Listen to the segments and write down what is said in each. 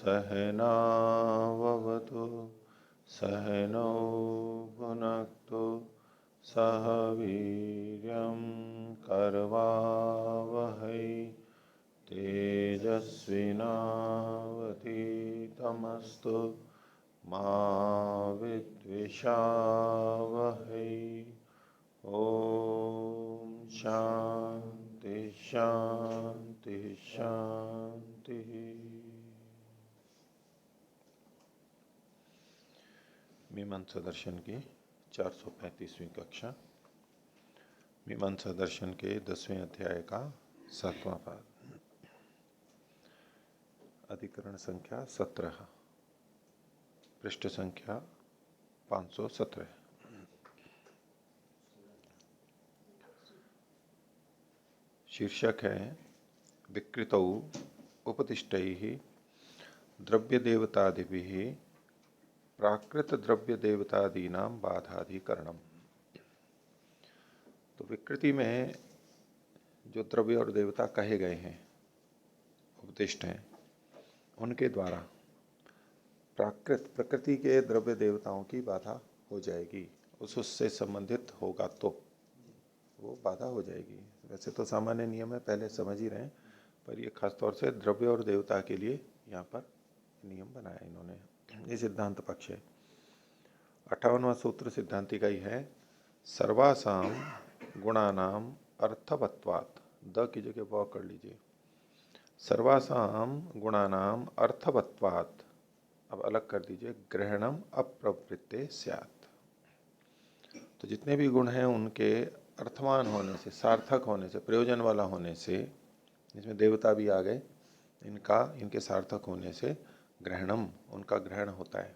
सहनाववतु सहनौ भुनक्तु सह वीर्यं करवावहै तेजस्विनावधीतमस्तु मा विद्विषावहै। ओम शांति शांति शांति। मीमांसा दर्शन की 435वीं कक्षा, मीमांसा दर्शन के 10वें अध्याय का 7वां पाद, अधिकरण संख्या 17, पृष्ठ संख्या 517। शीर्षक है विकृतौ उपदिष्टैः द्रव्य देवतादिभिः प्राकृत द्रव्य देवतादीनां बाधाधिकरणम। तो विकृति में जो द्रव्य और देवता कहे गए हैं, उपदिष्ट हैं, उनके द्वारा प्राकृत प्रकृति के द्रव्य देवताओं की बाधा हो जाएगी। उससे संबंधित होगा तो वो बाधा हो जाएगी। वैसे तो सामान्य नियम है, पहले समझ ही रहे हैं, पर ये खासतौर से द्रव्य और देवता के लिए यहाँ पर नियम बनाया इन्होंने। ये सिद्धांत पक्ष है। 58वां सूत्र सिद्धांति का ही है, सर्वासाम गुणानाम अर्थवत्वात्, द की जगह व कर लीजिए, सर्वासाम गुणानाम अर्थवत्वात्, अब अलग कर दीजिए, ग्रहणम अप्रवृत्ते स्यात्। तो जितने भी गुण हैं उनके अर्थवान होने से, सार्थक होने से, प्रयोजन वाला होने से, इसमें देवता भी आ गए, इनके सार्थक होने से ग्रहणम, उनका ग्रहण होता है।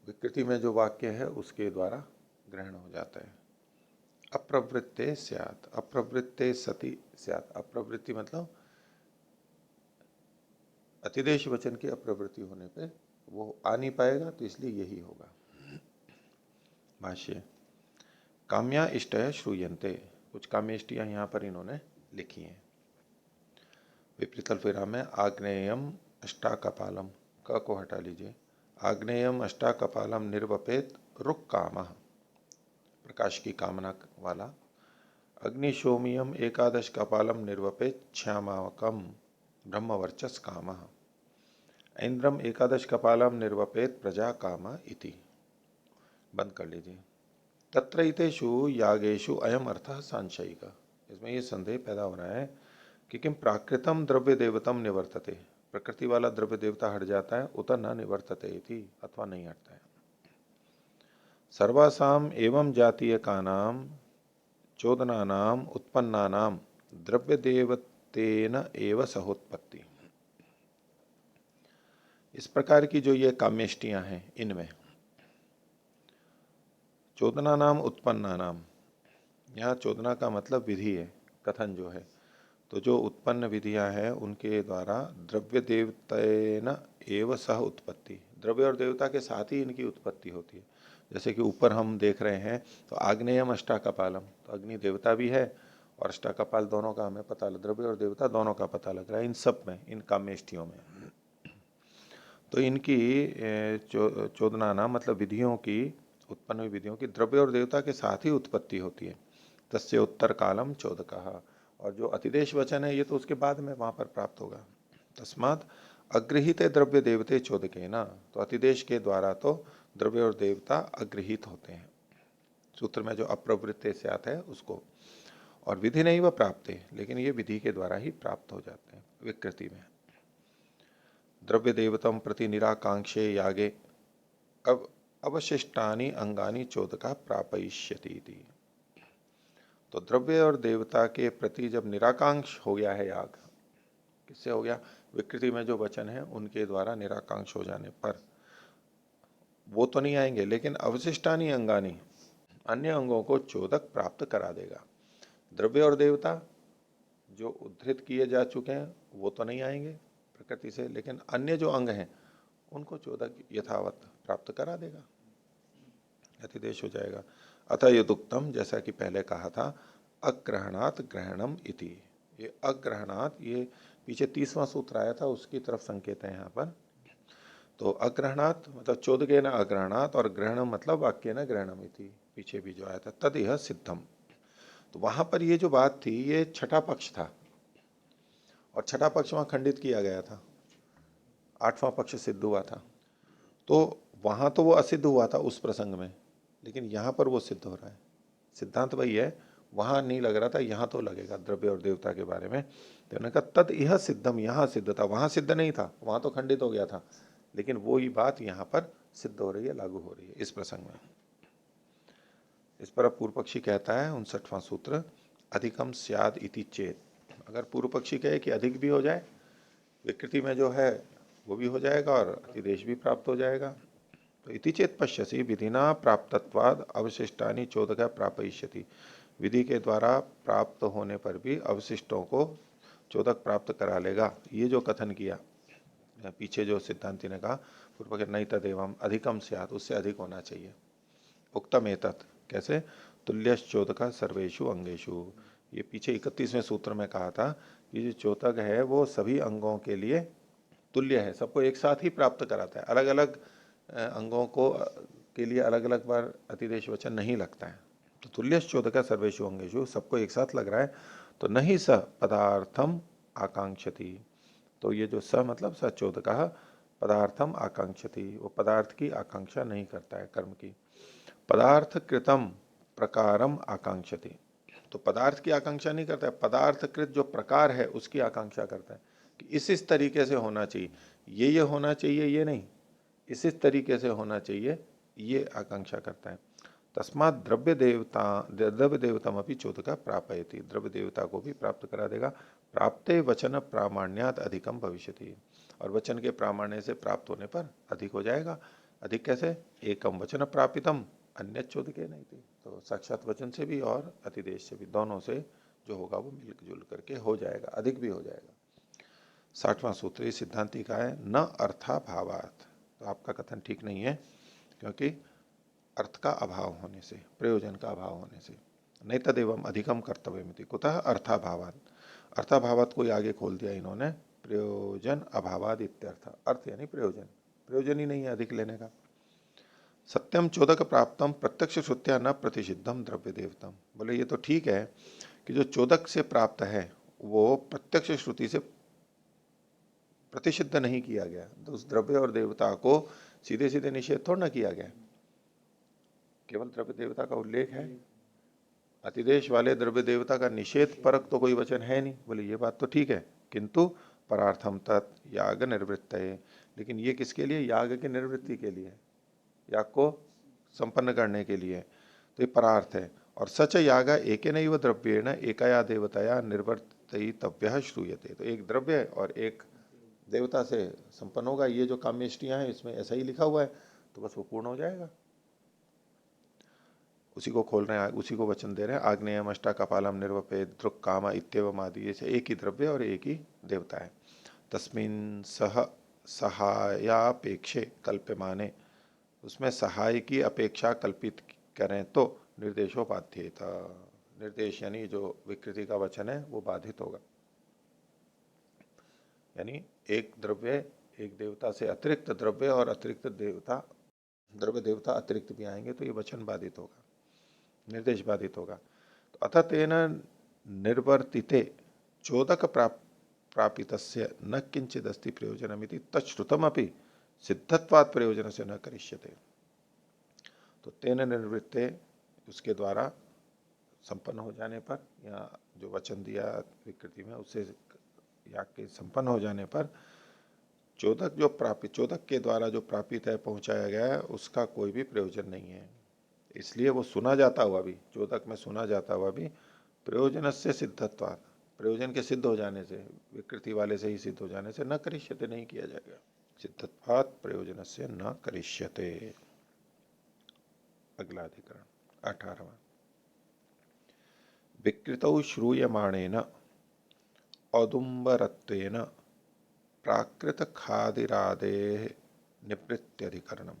विकृति में जो वाक्य है उसके द्वारा ग्रहण हो जाता है। अप्रवृत्ते स्यात्, अप्रवृत्ते सति स्यात्, अप्रवृत्ति मतलब अतिदेश वचन की अप्रवृत्ति होने पे वो आ नहीं पाएगा, तो इसलिए यही होगा। भाष्य, काम्या इष्टय श्रूयन्ते, कुछ काम्येष्टियां यहाँ पर इन्होंने लिखी हैं। विपरीत अल्पविराम में आग्नेयम अष्टाकपालम, क को हटा लीजिए, आग्नेयम अष्टाकपालम निर्वपेत रुक काम, प्रकाश की कामना वाला, अग्निशोमियम एकादश कपालम निर्वपेत क्षामावकम ब्रह्मवर्चस काम, इंद्रम एकादश कपालम निर्वपेत प्रजा काम इति। बंद कर लीजिए। तत्रैतेषु यागेषु अयम अर्थः सांशयिक, इसमें ये संदेह पैदा हो रहा है कि किम प्राकृतम द्रव्य देवतम निवर्तते, प्रकृति वाला द्रव्य देवता हट जाता है, उत न निवर्तते इति, अथवा नहीं हटता है। सर्वासाम एवं जातीय का नाम चोदनानाम उत्पन्नानाम द्रव्य देवतेन एव सहोत्पत्ति। इस प्रकार की जो ये काम्येष्टियां हैं, इनमें चोदना नाम उत्पन्ना नाम, यहाँ चोदना का मतलब विधि है, कथन जो है, तो जो उत्पन्न विधियां हैं उनके द्वारा द्रव्य देवतेन एव सह उत्पत्ति, द्रव्य और देवता के साथ ही इनकी उत्पत्ति होती है। जैसे कि ऊपर हम देख रहे हैं तो आग्नेयम अष्टाकपालम, तो अग्नि देवता भी है और अष्टाकपाल दोनों का हमें पता लग, द्रव्य और देवता दोनों का पता लग रहा है इन सब में, इन काम्येष्टियों में। तो इनकी चोदना नाम मतलब विधियों की, उत्पन्न हुई विधियों की द्रव्य और देवता के साथ ही उत्पत्ति होती है। तस्य उत्तर कालम चोदकः, और जो अतिदेश वचन है ये तो उसके बाद में वहां पर प्राप्त होगा। तस्मात् अगृहीत द्रव्य देवते चोदके ना, तो अतिदेश के द्वारा तो द्रव्य और देवता अगृहीत होते हैं। सूत्र में जो अप्रवृत्ते से आता है उसको, और विधि नहीं वह प्राप्त है, लेकिन ये विधि के द्वारा ही प्राप्त हो जाते हैं विकृति में। द्रव्य देवतम प्रति निराकांक्षे यागे अब अवशिष्टानि अंगानि चोदका प्रापयिष्यति। तो द्रव्य और देवता के प्रति जब निराकांक्ष हो गया है याग, किससे हो गया, विकृति में जो वचन है उनके द्वारा निराकांक्ष हो जाने पर वो तो नहीं आएंगे, लेकिन अवशिष्टानि अंगानि, अन्य अंगों को चोदक प्राप्त करा देगा। द्रव्य और देवता जो उद्धृत किए जा चुके हैं वो तो नहीं आएंगे प्रकृति से, लेकिन अन्य जो अंग हैं उनको चोदक यथावत प्राप्त करा देगा, अतिदेश हो जाएगा। अतः यदुक्तम, जैसा कि पहले कहा था, अग्रहणात् ग्रहणम इति, ये अग्रहणात्, ये पीछे 30वां सूत्र आया था, उसकी तरफ संकेत है यहाँ पर। तो अग्रहणात मतलब चोदके न अग्रहणात, और ग्रहण मतलब वाक्य न ग्रहणमिति, पीछे भी जो आया था, तद यह सिद्धम। तो वहां पर ये जो बात थी ये छठा पक्ष था, और छठा पक्ष वहां खंडित किया गया था, आठवां पक्ष सिद्ध हुआ था। तो वहां तो वो असिद्ध हुआ था उस प्रसंग में, लेकिन यहां पर वो सिद्ध हो रहा है। सिद्धांत वही है, वहां नहीं लग रहा था, यहां तो लगेगा द्रव्य और देवता के बारे में। तो उन्होंने कहा तद यह सिद्धम, यहां सिद्ध था, वहां सिद्ध नहीं था, वहां तो खंडित हो गया था, लेकिन वो ही बात यहां पर सिद्ध हो रही है, लागू हो रही है इस प्रसंग में। इस पर अब पूर्व पक्षी कहता है 59वां सूत्र, अधिकम स्याद इति चेत। अगर पूर्व पक्षी कहे कि अधिक भी हो जाए, विकृति में जो है वो भी हो जाएगा और अतिदेश भी प्राप्त हो जाएगा, तो इति चेत पश्यसि विधिना प्राप्तत्वाद अवशिष्टानि चोदक प्रापयिष्यति। विधि के द्वारा प्राप्त होने पर भी अवशिष्टों को चोदक प्राप्त करा लेगा, ये जो कथन किया पीछे, जो सिद्धांति ने कहा पूर्व नहीं तदेवम अधिकम स्यात्, उससे अधिक होना चाहिए। उक्तम एतत् कैसे, तुल्यश्चोदक सर्वेषु अंगेषु, ये पीछे 31वें सूत्र में कहा था कि जो चोदक है वो सभी अंगों के लिए तुल्य है, सबको एक साथ ही प्राप्त कराता है। अलग अलग अंगों को के लिए अलग अलग बार अतिदेश वचन नहीं लगता है। तो तुल्यश्चोदक सर्वेषु अंगेषु, सबको एक साथ लग रहा है, तो नहीं स पदार्थम आकांक्षति। तो ये जो स मतलब सचोदक पदार्थम आकांक्षति, वो पदार्थ की आकांक्षा नहीं करता है, कर्म की। पदार्थ कृतम प्रकारम आकांक्षति, तो पदार्थ की आकांक्षा नहीं करता है, पदार्थ कृत जो प्रकार है उसकी आकांक्षा करता है कि इस तरीके से होना चाहिए, ये होना चाहिए, ये नहीं, इस तरीके से होना चाहिए, ये आकांक्षा करता है। तस्मात द्रव्य देवतम अपनी चोदका प्रापयति, द्रव्य देवता को भी प्राप्त करा देगा। प्राप्ते वचन प्रामाण्यात अधिकम भविष्यति, और वचन के प्रामाण्य से प्राप्त होने पर अधिक हो जाएगा। अधिक कैसे, एकम वचन प्रापितम अन्य चोदके नहीं थी, तो साक्षात वचन से भी और अतिदेश से भी, दोनों से जो होगा वो मिलजुल करके हो जाएगा, अधिक भी हो जाएगा। 60वां सूत्र इस सिद्धांति का है, न अर्था भावात। तो आपका कथन ठीक नहीं है, क्योंकि अर्थ का अभाव होने से, प्रयोजन का अभाव होने से। नहीं तदेवम अधिकम कर्तव्य मिति कुतः अर्थाभावात, अर्थाभावात को आगे खोल दिया इन्होंने, प्रयोजन अभावाद इत्यर्थ, अर्थ यानी प्रयोजन, प्रयोजन ही नहीं है अधिक लेने का। सत्यम चोदक प्राप्तम प्रत्यक्ष श्रुत्या न प्रतिषिद्धम द्रव्य देवतम, बोले ये तो ठीक है कि जो चोदक से प्राप्त है वो प्रत्यक्ष श्रुति से प्रतिषिद्ध नहीं किया गया, तो उस द्रव्य और देवता को सीधे सीधे निषेध थोड़ा ना किया गया, केवल द्रव्य देवता का उल्लेख है, अतिदेश वाले द्रव्य देवता का निषेध परक तो कोई वचन है नहीं। बोले ये बात तो ठीक है, किंतु परार्थम तत् याग निर्वृत्त है, लेकिन ये किसके लिए, याग की निर्वृत्ति के लिए, याग को संपन्न करने के लिए, तो ये परार्थ है। और सच याग एक नैव द्रव्येण एकया देवतया निर्वर्तितव्य श्रूयते, तो एक द्रव्य और एक देवता से संपन्न होगा, ये जो काम्यष्टियां हैं इसमें ऐसा ही लिखा हुआ है, तो बस वो पूर्ण हो जाएगा। उसी को खोल रहे हैं, उसी को वचन दे रहे हैं, आग्नेयम अष्टा कपालम निर्वपे दृक् काम इत्येवम आदि, ये एक ही द्रव्य और एक ही देवता है। तस्मिन् सह सहायापेक्षे कल्प्यमाने, उसमें सहाय की अपेक्षा कल्पित करें तो निर्देशोपाध्य था, निर्देश यानी जो विकृति का वचन है वो बाधित होगा, यानी एक द्रव्य एक देवता से अतिरिक्त द्रव्य और अतिरिक्त देवता, द्रव्य देवता अतिरिक्त भी आएंगे तो ये वचन बाधित होगा, निर्देश बाधित होगा। तो अथ तेन निर्वर्तिते चोदक प्रापितस्य न किंचित अस्ति प्रयोजनमिति तच्छ्रुतमपि सिद्धत्वात् प्रयोजन से न करिष्यते। तो तेन निर्वृत्ते, उसके द्वारा संपन्न हो जाने पर, या जो वचन दिया विकृति में उससे याग के संपन्न हो जाने पर, चोदक जो प्रापित, चोदक के द्वारा जो प्रापित है, पहुंचाया गया है, उसका कोई भी प्रयोजन नहीं है। इसलिए वो सुना जाता हुआ भी, चोदक में सुना जाता हुआ भी प्रयोजन से सिद्धत्वात्, प्रयोजन के सिद्ध हो जाने से, विकृति वाले से ही सिद्ध हो जाने से न करिष्यते, नहीं किया जाएगा। सिद्धत्वात् प्रयोजन से न करिष्यते। अगला अधिकरण 18वां, विकृतौ श्रूयमाणेन औदुम्बरत्वेन प्राकृत खादिरादे निवृत्त्यधिकरणम,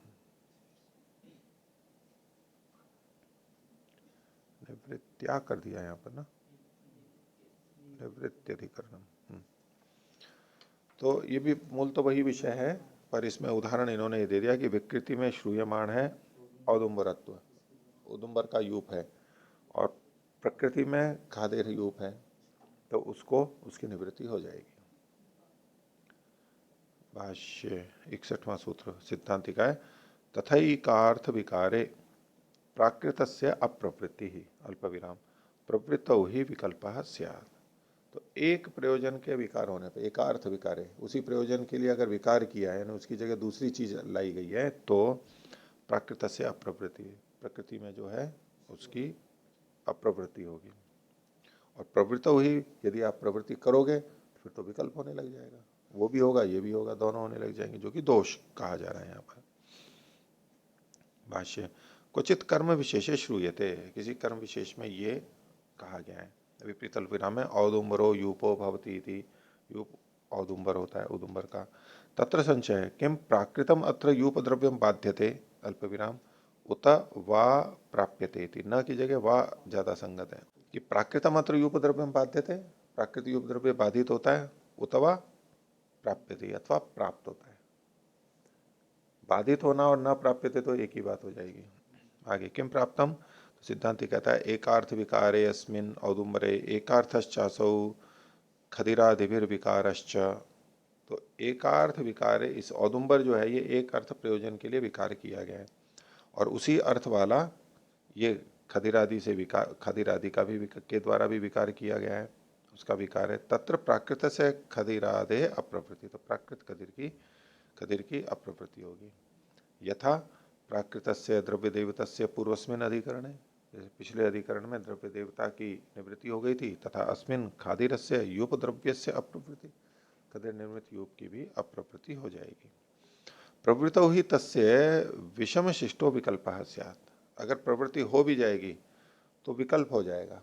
निवृत्त्या कर दिया यहाँ पर ना, निवृत्त्यधिकरणम। तो ये भी मूल तो वही विषय है, पर इसमें उदाहरण इन्होंने ये दे दिया कि विकृति में श्रूयमाण है औदुम्बरत्व, उदुम्बर का यूप है, और प्रकृति में खादेर यूप है, तो उसको उसकी निवृत्ति हो जाएगी। भाष्य 61वां सूत्र सिद्धांतिका है, तथैकार्थ विकारे प्राकृतस्य अप्रवृत्ति ही अल्प विराम प्रवृत्तौ ही विकल्पः स्यात्। तो एक प्रयोजन के विकार होने पर, एकार्थ विकार है, उसी प्रयोजन के लिए अगर विकार किया है ना, उसकी जगह दूसरी चीज लाई गई है, तो प्राकृतस्य अप्रवृत्ति, प्रकृति में जो है उसकी अप्रवृत्ति होगी। और प्रवृत्त ही, यदि आप प्रवृत्ति करोगे फिर तो विकल्प होने लग जाएगा, वो भी होगा ये भी होगा, दोनों होने लग जाएंगे, जो कि दोष कहा जा रहा है यहाँ पर। भाष्य क्वचित कर्म विशेषे श्रूयते, किसी कर्म विशेष में ये कहा गया है, विपरीत अल्पविराम में औदुम्बरो यूपो भवती थी, यूप औदुम्बर होता है उदुम्बर का, तत्र संचय किम प्राकृतम अत्र यूप द्रव्यम बाध्यते अल्पविराम उत वा प्राप्यते थी, न की जगह वा ज्यादा संगत है कि प्राकृतम अत्र यूप द्रव्यम बाध्यते, प्राकृतिक यूप द्रव्य बाधित होता है, उत वा प्राप्यते अथवा प्राप्त होता है। बाधित होना और न प्राप्यते तो एक ही बात हो जाएगी। आगे किम प्राप्तम, तो सिद्धांति कहता है एकार्थ विकारे अस्मिन औदुम्बरे एकार्थश्चासौ खदिरादिभिर विकारश्च, तो एकार्थ विकारे, इस औदुम्बर जो है ये एक अर्थ प्रयोजन के लिए विकार किया गया है, और उसी अर्थ वाला ये खदिरादि से विकार, खदिरादि का भी के द्वारा भी विकार किया गया है, उसका विकार है। तत्र प्राकृत से खदिरादे अप्रवृत्ति, तो प्राकृत खदिर की अप्रवृत्ति होगी। यथा प्राकृत से द्रव्य देवता से पूर्वस्मिन अधिकरण है, जैसे पिछले अधिकरण में द्रव्य देवता की निवृत्ति हो गई थी, तथा अस्मिन खादिर से यूप द्रव्य से अप्रवृत्ति, खदिर निर्मित यूप की भी अप्रवृत्ति हो जाएगी। प्रवृत्तो ही तस्य विषम शिष्टो विकल्प स्यात्, अगर प्रवृत्ति हो भी जाएगी तो विकल्प हो जाएगा,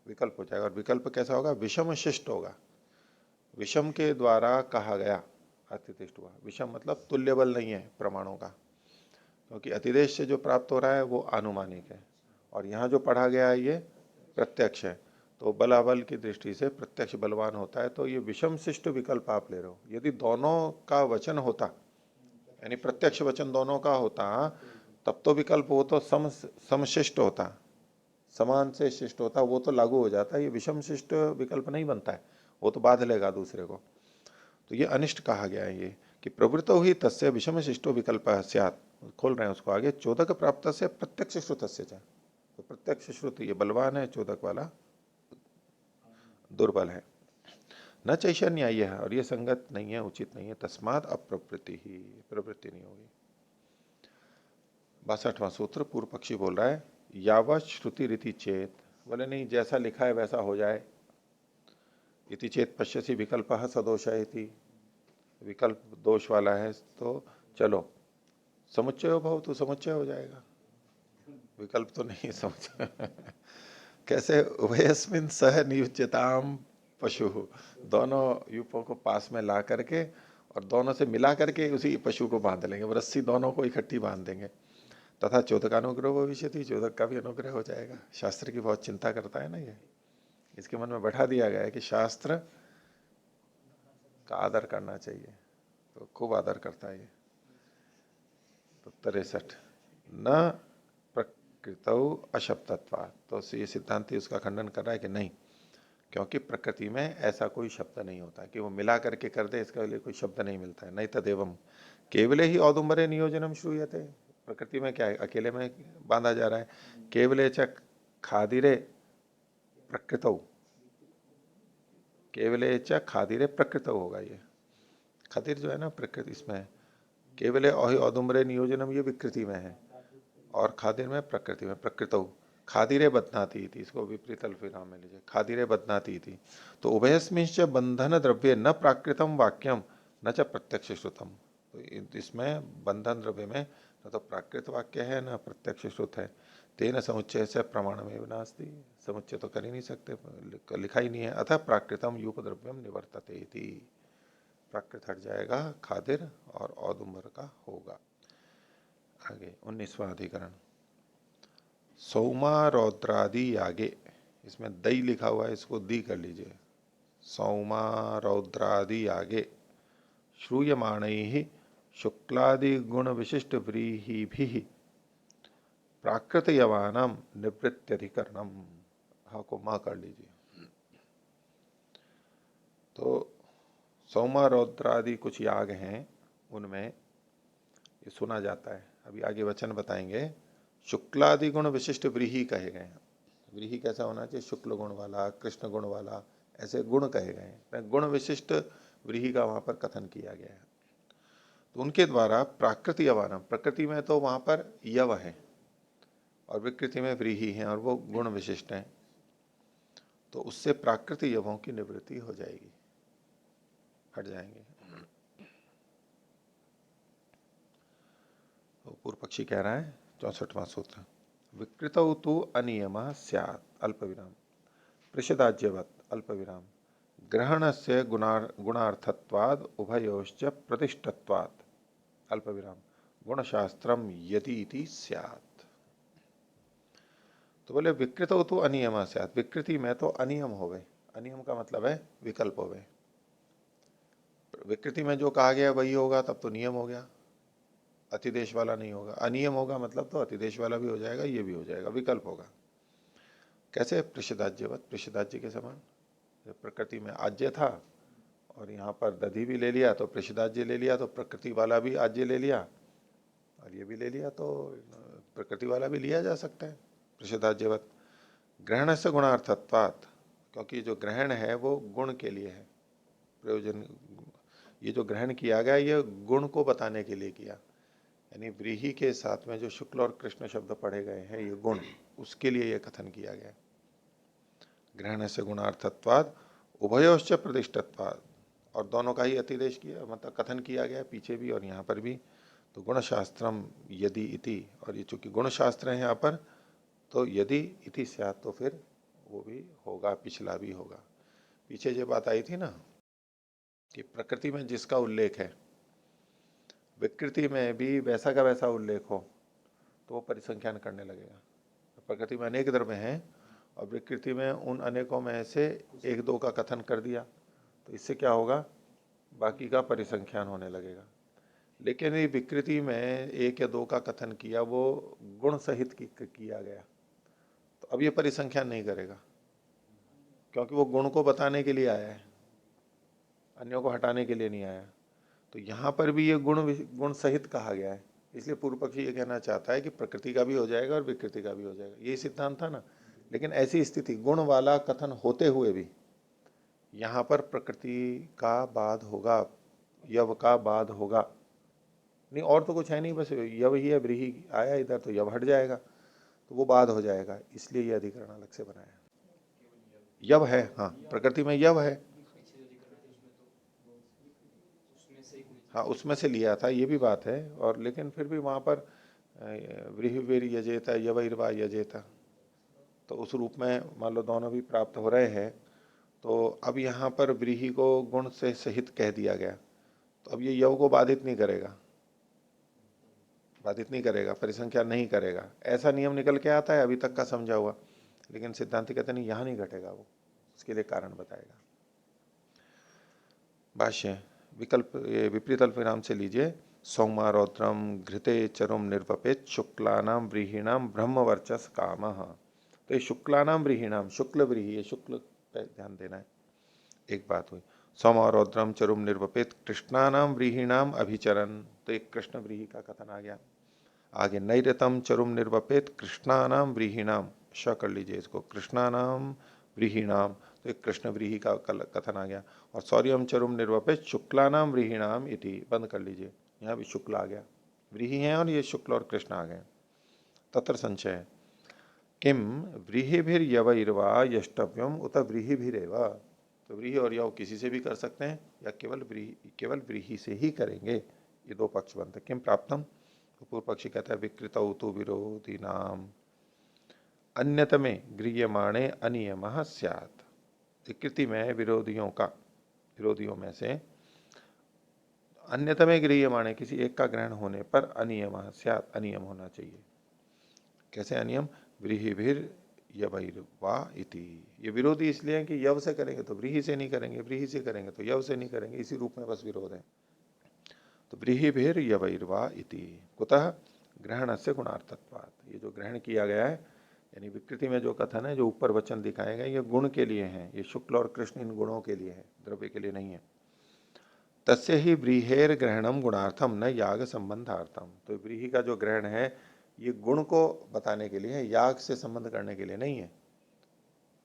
विकल्प हो जाएगा। और विकल्प कैसा होगा, विषम शिष्ट होगा, विषम के द्वारा कहा गया अतिदिष्ट हुआ, विषम मतलब तुल्य बल नहीं है प्रमाणों का, क्योंकि अतिदेश से जो प्राप्त हो रहा है वो आनुमानिक है, और यहाँ जो पढ़ा गया है ये प्रत्यक्ष है, तो बलाबल की दृष्टि से प्रत्यक्ष बलवान होता है, तो ये विषम शिष्ट विकल्प आप ले रहे हो। यदि दोनों का वचन होता, यानी प्रत्यक्ष वचन दोनों का होता, तब तो विकल्प वो तो समशिष्ट होता, समान से शिष्ट होता, वो तो लागू हो जाता है। ये विषम शिष्ट विकल्प नहीं बनता है, वो तो बाध लेगा दूसरे को, तो ये अनिष्ट कहा गया है ये कि प्रवृत्तो ही तस्य विषम शिष्टो विकल्प स्यात्। खोल रहे हैं उसको आगे, चोदक प्राप्त से प्रत्यक्ष श्रुत से, तो प्रत्यक्ष श्रुत ये बलवान है, चोदक वाला दुर्बल है। न चैषा न्याय है, और ये संगत नहीं है, उचित नहीं है, तस्मात अप्रवृत्ति ही, प्रवृत्ति नहीं होगी। 62वां सूत्र पूर्व पक्षी बोल रहा है, यावत श्रुति रीति चेत, बोले नहीं जैसा लिखा है वैसा हो जाए, इति चेत पश्यसी विकल्प सदोष है, विकल्प दोष वाला है तो चलो समुच्चय हो भाव, तो समुच्चय हो जाएगा, विकल्प तो नहीं समुच्चय कैसे, उभयस्मिन सह नियुज्यताम पशु, दोनों यूपों को पास में ला करके और दोनों से मिला करके उसी पशु को बांध लेंगे, रस्सी दोनों को इकट्ठी बांध देंगे, तथा चोदक अनुग्रह भविष्य थी, चोदक का भी अनुग्रह हो जाएगा। शास्त्र की बहुत चिंता करता है ना ये, इसके मन में बैठा दिया गया है कि शास्त्र का आदर करना चाहिए, तो खूब आदर करता है ये। तो 63 न प्रकृत अशब्दत्वा, तो ये सिद्धांति उसका खंडन कर रहा है कि नहीं, क्योंकि प्रकृति में ऐसा कोई शब्द नहीं होता कि वो मिला करके कर दे, इसके लिए कोई शब्द नहीं मिलता है। नहीं तदेवम केवले ही औदुम्बरे नियोजनम श्रूयते, प्रकृति में क्या है, अकेले में बांधा जा रहा है। केवले च खादिरे प्रकृतौ, केवले च खादिरे प्रकृतौ होगा ये, खदिर जो है ना प्रकृति, इसमें केवले औदुम्बरे नियोजनम ये विकृति में है, और खादिर में प्रकृति में, प्रकृतौ खादिरे बदनाती थी, इसको विपरीत अल्पविराम में लीजिए, खादिरे बदनाती थी। तो उभयस्मिंश्च बंधन द्रव्य न प्राकृतम वाक्यम न च प्रत्यक्ष श्रुतम, तो इसमें बंधन द्रव्य में न तो प्राकृत वाक्य है न प्रत्यक्ष श्रुत है। तेन समुच्चय से प्रमाण में नास्ति, समुच्चय तो कर ही नहीं सकते, लिखा ही नहीं है। अतः प्राकृतम यूप द्रव्यम निवर्तते थी, प्राकृत हट जाएगा, खादिर और औदुम्बर का होगा। आगे 19वां अधिकरण, सौमा रौद्रादि यागे, इसमें दई लिखा हुआ है, इसको दी कर लीजिए, सौमा रौद्रादि यागे, श्रूयमाणैः शुक्लादि गुण विशिष्ट व्रीहिभिः प्राकृत यवानाम निवृत्त्यधिकरणम। हा को माँ कर लीजिए। तो सौमा रौद्रादि कुछ याग हैं, उनमें ये सुना जाता है। अभी आगे वचन बताएंगे। शुक्लादि गुण विशिष्ट व्रीहि कहे गए हैं। व्रीहि कैसा होना चाहिए? शुक्ल गुण वाला, कृष्ण गुण वाला, ऐसे गुण कहे गए हैं। गुण विशिष्ट व्रीहि का वहां पर कथन किया गया है। तो उनके द्वारा प्राकृति यवानम, प्रकृति में तो वहां पर यव है और विकृति में व्रीहि है और वो गुण विशिष्ट हैं, तो उससे प्राकृतिक यवों की निवृत्ति हो जाएगी, हट जाएंगे। तो पूर्व पक्षी कह रहा है 64वां सूत्र, विकृतौ तु अनियमः स्यात् अल्प विराम पृषदाज्यवत् अल्प विराम ग्रहणस्य गुणार्थत्वाद उभयोश्च प्रतिष्ठत्वात् अल्प विराम गुणशास्त्रम यदि इति स्यात्। तो बोले विकृतौ तु अनियमः स्यात्, विकृति में तो अनियम होवे। अनियम का मतलब है विकल्प होवे। विकृति में जो कहा गया वही होगा, तब तो नियम हो गया, अतिदेश वाला नहीं होगा। अनियम होगा मतलब तो अतिदेश वाला भी हो जाएगा, ये भी हो जाएगा, विकल्प होगा। कैसे? पृषदाज्यवत, पृषदाज्य के समान। प्रकृति में आज्य था और यहाँ पर दधि भी ले लिया तो पृषदाज्य ले लिया, तो प्रकृति वाला भी आज्य ले लिया और ये भी ले लिया, तो प्रकृति वाला भी लिया जा सकता है पृषदाज्यवत। ग्रहण से गुणार्थत्वात्, क्योंकि जो ग्रहण है वो गुण के लिए है, प्रयोजन। ये जो ग्रहण किया गया ये गुण को बताने के लिए किया, यानी व्रीहि के साथ में जो शुक्ल और कृष्ण शब्द पढ़े गए हैं ये गुण, उसके लिए यह कथन किया गया। ग्रहण से गुणार्थत्वाद उभयोश्च प्रतिष्ठत्वाद, और दोनों का ही अतिदेश किया, मतलब कथन किया गया पीछे भी और यहाँ पर भी। तो गुणशास्त्रम यदि इति, और ये चूंकि गुणशास्त्र है यहाँ पर, तो यदि इति स्यात्, तो फिर वो भी होगा, पिछला भी होगा। पीछे जो बात आई थी ना कि प्रकृति में जिसका उल्लेख है, विकृति में भी वैसा का वैसा उल्लेख हो तो वो परिसंख्यान करने लगेगा। प्रकृति में अनेक द्रव्य हैं और विकृति में उन अनेकों में से एक दो का कथन कर दिया, तो इससे क्या होगा? बाकी का परिसंख्यान होने लगेगा। लेकिन ये विकृति में एक या दो का कथन किया, वो गुण सहित किया गया, तो अब ये परिसंख्यान नहीं करेगा, क्योंकि वो गुण को बताने के लिए आया है, अन्यों को हटाने के लिए नहीं आया। तो यहाँ पर भी ये गुण सहित कहा गया है, इसलिए पूर्व पक्षी ये कहना चाहता है कि प्रकृति का भी हो जाएगा और विकृति का भी हो जाएगा। यही सिद्धांत था ना। लेकिन ऐसी स्थिति, गुण वाला कथन होते हुए भी यहाँ पर प्रकृति का बाद होगा, यव का बाद होगा, नहीं और तो कुछ है नहीं, बस यव ही है। व्रीहि आया इधर तो यव हट जाएगा, तो वो बाद हो जाएगा, इसलिए ये अधिकरण अलग से बनाया। यव है, हाँ प्रकृति में यव है, हाँ उसमें से लिया था, ये भी बात है। और लेकिन फिर भी वहां पर व्रीहिवीर यजेता यवैर्वा यजेता, तो उस रूप में मान लो दोनों भी प्राप्त हो रहे हैं। तो अब यहाँ पर व्रीहि को गुण से सहित कह दिया गया, तो अब ये यव को बाधित नहीं करेगा, बाधित नहीं करेगा, परिसंख्या नहीं करेगा। ऐसा नियम निकल के आता है अभी तक का समझा हुआ, लेकिन सिद्धांत कहते नहीं यहाँ नहीं घटेगा, वो उसके लिए कारण बताएगा। भाष्य विकल्प विपरीत अल्प विराम से लीजिए। सौमा रौद्रम घृते चरुम निर्वपेत शुक्लानाम व्रीहिणाम ब्रह्म वर्चस काम। तो ये शुक्लानाम व्रीहिणाम, शुक्ल व्रीहि, ये शुक्ल पे ध्यान देना है। एक बात हुई। सौमा रौद्रम चरुम निर्वपेत कृष्णानाम व्रीहिणाम अभिचरण, तो एक कृष्ण व्रीहि का कथन आ गया। आगे नैरतम चरुम निर्वपेत कृष्णानाम व्रीहिणाम, श कर लीजिए इसको, कृष्णानाम व्रीहिणाम, तो एक कृष्ण व्रीहि का कथन आ गया। और सौर्यम चरुम निर्वपेत शुक्लानाम व्रीहिणाम इति, बंद कर लीजिए, यहाँ भी शुक्ल आ गया, व्रीहि है और ये शुक्ल और कृष्ण आ गए। तत्र संशय किम व्रीहिभिर्यवैर्वा यष्टव्यम उत व्रीहिभिरेव, तो व्रीहि और यव किसी से भी कर सकते हैं या केवल व्रीहि से ही करेंगे, ये दो पक्ष बनते। किम प्राप्तम, तो पूर्व पक्षी कहता है विकृतौ तु विरोधी नाम अन्यतमे गृह्यमाणे अनियमः स्यात्, विकृति में विरोधियों का, विरोधियों में से अन्यतमे गृह्यमाणे, किसी एक का ग्रहण होने पर अनियमः स्यात्, अनियम होना चाहिए। कैसे अनियम? व्रीहिभिर यवैर्वा इति, ये विरोधी इसलिए है कि यव से करेंगे तो व्रीहि से नहीं करेंगे, व्रीहि से करेंगे तो यव से नहीं करेंगे, इसी रूप में बस विरोध है। तो व्रीहिभिर यवैर्वा इति कुतः ग्रहण से गुणार्थत्वात्, ये जो ग्रहण किया गया है यानी विकृति में जो कथन है, जो ऊपर वचन दिखाए गए, ये गुण के लिए हैं, ये शुक्ल और कृष्ण इन गुणों के लिए है, द्रव्य के लिए नहीं है। तस्य ही व्रीहेर ग्रहणम गुणार्थम न याग संबंधार्थम, तो व्रीहि का जो ग्रहण है ये गुण को बताने के लिए है, याग से संबंध करने के लिए नहीं है।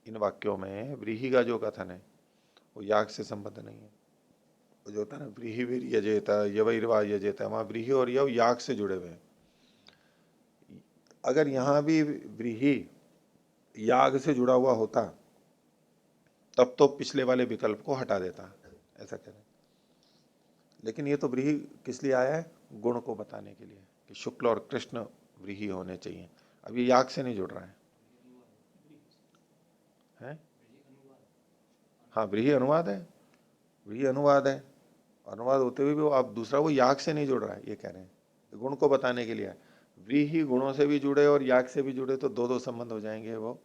इन वाक्यों में व्रीहि का जो कथन है वो याग से संबंध नहीं है। वो जो होता है ना व्रीहि वीर यजेता यवैर्वा यजेता, वहां व्रीहि और यव याग से जुड़े हुए हैं। अगर यहां भी व्रीहि याग से जुड़ा हुआ होता तब तो पिछले वाले विकल्प को हटा देता, ऐसा कह रहे हैं। लेकिन ये तो व्रीहि किस लिए आया है? गुण को बताने के लिए कि शुक्ल और कृष्ण व्रीहि होने चाहिए। अब ये याग से नहीं जुड़ रहा है? हाँ, व्रीहि अनुवाद है, व्रीहि अनुवाद है। अनुवाद होते हुए भी वो अब दूसरा वो याग से नहीं जुड़ रहा है, ये कह रहे हैं गुण को बताने के लिए है। व्रीहि गुणों से भी जुड़े और याग से भी जुड़े तो दो दो संबंध हो जाएंगे, वो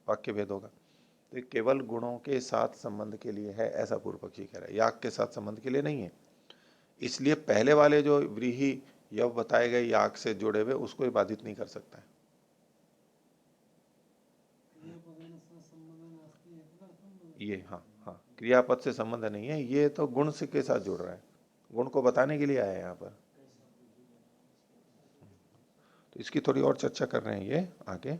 वाक्य भेद होगा। तो ये केवल गुणों के साथ संबंध के लिए है, ऐसा पूर्व पक्षी कह रहा है, याग के साथ संबंध के लिए नहीं है। इसलिए पहले वाले जो व्रीहि यव बताए गए याग से जुड़े हुए उसको ये बाधित नहीं कर सकता है। ये हाँ हाँ, क्रियापद से संबंध नहीं है, ये तो गुण से के साथ जुड़ रहा है, गुण को बताने के लिए आया है यहाँ पर। तो इसकी थोड़ी और चर्चा कर रहे हैं ये आगे।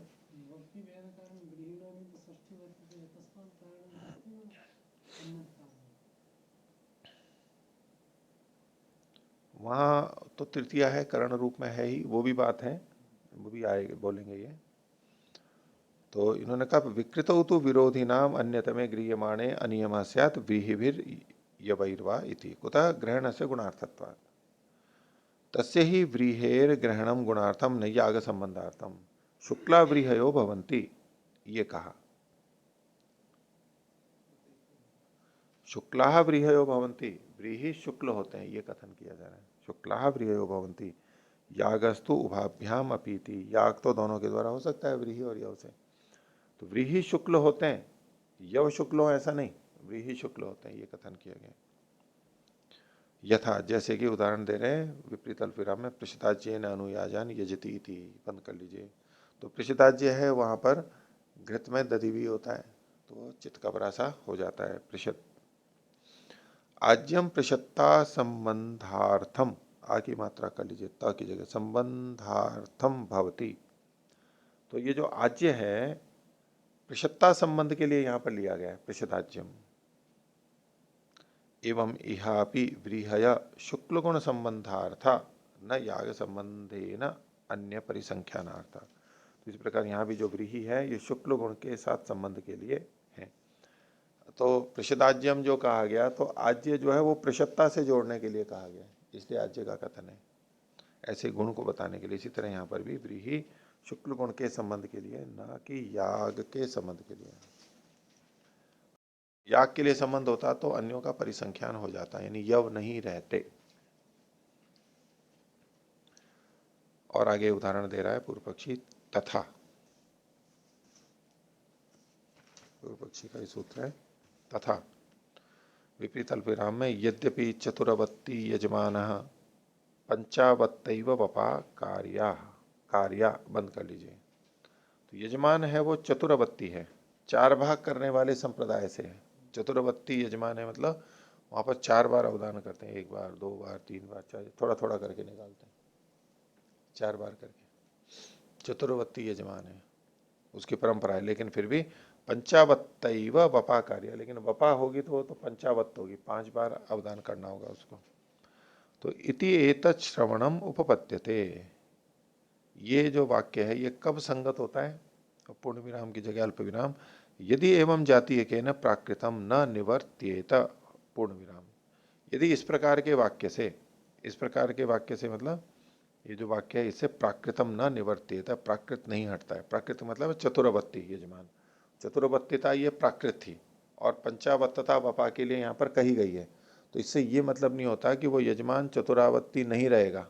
वहां तो तृतीया है, करण रूप में है ही, वो भी बात है, वो भी आएगा, बोलेंगे ये। तो इन्होंने कहा विकृतौ तु विरोधी नाम अन्यतमे गृह्यमाणे अनियम स्यात् व्रीहिभिर यवैर्वा इति कुतः ग्रहण से गुणार्थत्वात् तस्य ही व्रीहेर ग्रहणम गुणार्थम न याग संबंधार्थम शुक्ला व्रीहयो भवन्ति, ये कहा। शुक्ला व्रीहयो भवन्ति, व्रीहि शुक्ल होते हैं, ये कथन किया जा रहा है। शुक्ला व्रीहयो भवन्ति यागस्तु उभाभ्याम अपीति, याग तो दोनों के द्वारा हो सकता है, व्रीहि और यव से। तो व्रीहि शुक्ल होते हैं, यव शुक्ल हो ऐसा नहीं, व्रीहि शुक्ल होते हैं, ये कथन किया गया। यथा, जैसे कि उदाहरण दे रहे हैं विपरीत अल्पविराम में पृषदाज्य न अनुयाजान यजती थी, बंद कर लीजिए। तो पृषदाज्य है, वहां पर घृत में दधि भी होता है, तो चित्त कबरा सा हो जाता है पृषद। आज्यम पृषत्ता संबंधार्थम, आ की मात्रा कर लीजिए, त की जगह संबंधार्थम भवती। तो ये जो आज्य है पृषत्ता संबंध के लिए यहां पर लिया गया है, पृषदाज्यम। एवं इहापि व्रीहय शुक्ल गुण संबंधार्था न याग संबंधे न अन्य परिसंख्यानार्था। तो इस प्रकार यहाँ भी जो व्रीहि है ये शुक्ल गुण के साथ संबंध के लिए है। तो पृषदाज्यम जो कहा गया, तो आज्य जो है वो पृषत्ता से जोड़ने के लिए कहा गया है, इसलिए आज्य का कथन है, ऐसे गुण को बताने के लिए। इसी तरह यहाँ पर भी व्रीहि शुक्ल गुण के संबंध के लिए, न कि याग के संबंध के लिए। याग के लिए संबंध होता तो अन्यों का परिसंख्यान हो जाता, यानी यव नहीं रहते। और आगे उदाहरण दे रहा है पूर्व पक्षी, तथा, पूर्व पक्षी का ही सूत्र है तथा। विपरीत अल्पविराम में यद्यपि चतुरवत्ती यजमान पंचावत्तैव वपा कार्या, कार्या बंद कर लीजिए। तो यजमान है वो चतुरवत्ती है, चार भाग करने वाले संप्रदाय से है। चतुरवत्ती यजमान है मतलब वहां पर चार बार अवदान करते हैं, एक बार, दो बार, तीन बार, चार, थोड़ा थोड़ा करके निकालते हैं, चार बार करके चतुर्वत्ती यजमान है, उसकी परंपरा है। लेकिन फिर भी पंचावत्तैव वपा कार्य, लेकिन वपा होगी तो वो तो पंचावत्त होगी, पांच बार अवदान करना होगा उसको। तो इति एतत् श्रवणम उपपद्यते, ये जो वाक्य है ये कब संगत होता है? पूर्ण विराम की जगह अल्प विराम, यदि एवं जातीय के न प्राकृतम न निवर्त्येत पूर्ण विराम। यदि इस प्रकार के वाक्य से, इस प्रकार के वाक्य से मतलब ये जो वाक्य है इससे प्राकृतम न निवर्त्येत, प्राकृत नहीं हटता है। प्राकृत मतलब चतुरवत्ती यजमान, चतुरवत्तिता ये प्राकृत थी और पंचावत्तता वपा के लिए यहाँ पर कही गई है। तो इससे ये मतलब नहीं होता कि वो यजमान चतुरावत्ती नहीं रहेगा,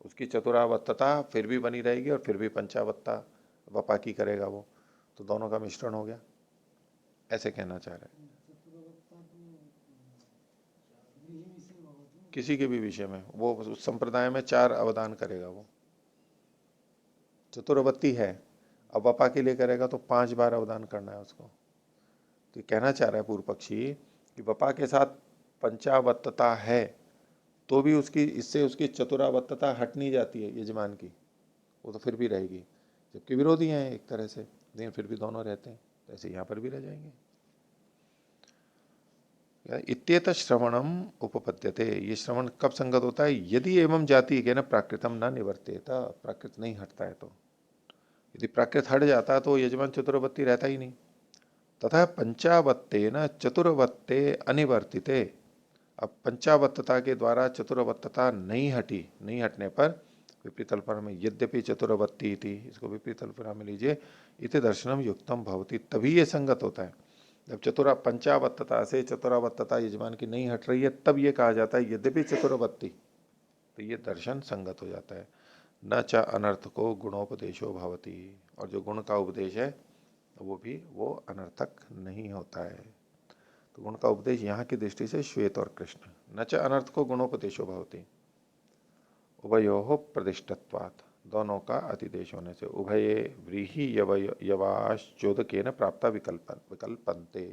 उसकी चतुरावत्तता फिर भी बनी रहेगी और फिर भी पंचावत्ता वपा की करेगा वो, तो दोनों का मिश्रण हो गया, ऐसे कहना चाह रहे हैं। किसी के भी विषय में, वो उस संप्रदाय में 4 अवदान करेगा। वो चतुर्वत्ती है, अब वपा के लिए करेगा तो 5 बार अवदान करना है उसको। तो ये कहना चाह रहा है पूर्व पक्षी कि वपा के साथ पंचावत्तता है तो भी उसकी, इससे उसकी चतुरावत्तता हट नहीं जाती है यजमान की, वो तो फिर भी रहेगी, जबकि विरोधी हैं एक तरह से, लेकिन फिर भी दोनों रहते हैं, तो ऐसे यहाँ पर भी रह जाएंगे। इत्येत श्रवणम उपपद्यते, ये श्रवण कब संगत होता है? यदि एवं जाति के न प्राकृतम न निवर्तेत, प्राकृत नहीं हटता है तो। यदि प्राकृत हट जाता तो यजमान चतुर्वत्ती रहता ही नहीं। तथा पंचावत्ते न चतुर्वत्ते अनिवर्तिते, अब पंचावत्तता के द्वारा चतुर्वत्तता नहीं हटी, नहीं हटने पर विपरीत अल्पना में यद्यपि चतुर्वत्ती थी, इसको विपरीत अल्पना में लीजिए, इति दर्शनम युक्तम भवति, तभी ये संगत होता है। जब चतुरा पंचावत्तता से चतुरावत्तता यजमान की नहीं हट रही है तब ये कहा जाता है यद्यपि चतुर्वत्ती, तो ये दर्शन संगत हो जाता है। न च अनर्थ को गुणोपदेशो भवति, और जो गुण का उपदेश है वो भी वो अनर्थक नहीं होता है। तो गुण का उपदेश यहाँ की दृष्टि से श्वेत और कृष्ण, न च अनर्थ को गुणोपदेशो भवति, उभयो प्रतिष्ठत्वात्, दोनों का अतिदेश होने से। उभये व्रीहि यवाश्चोदकेन प्राप्ता विकल्पन्ते,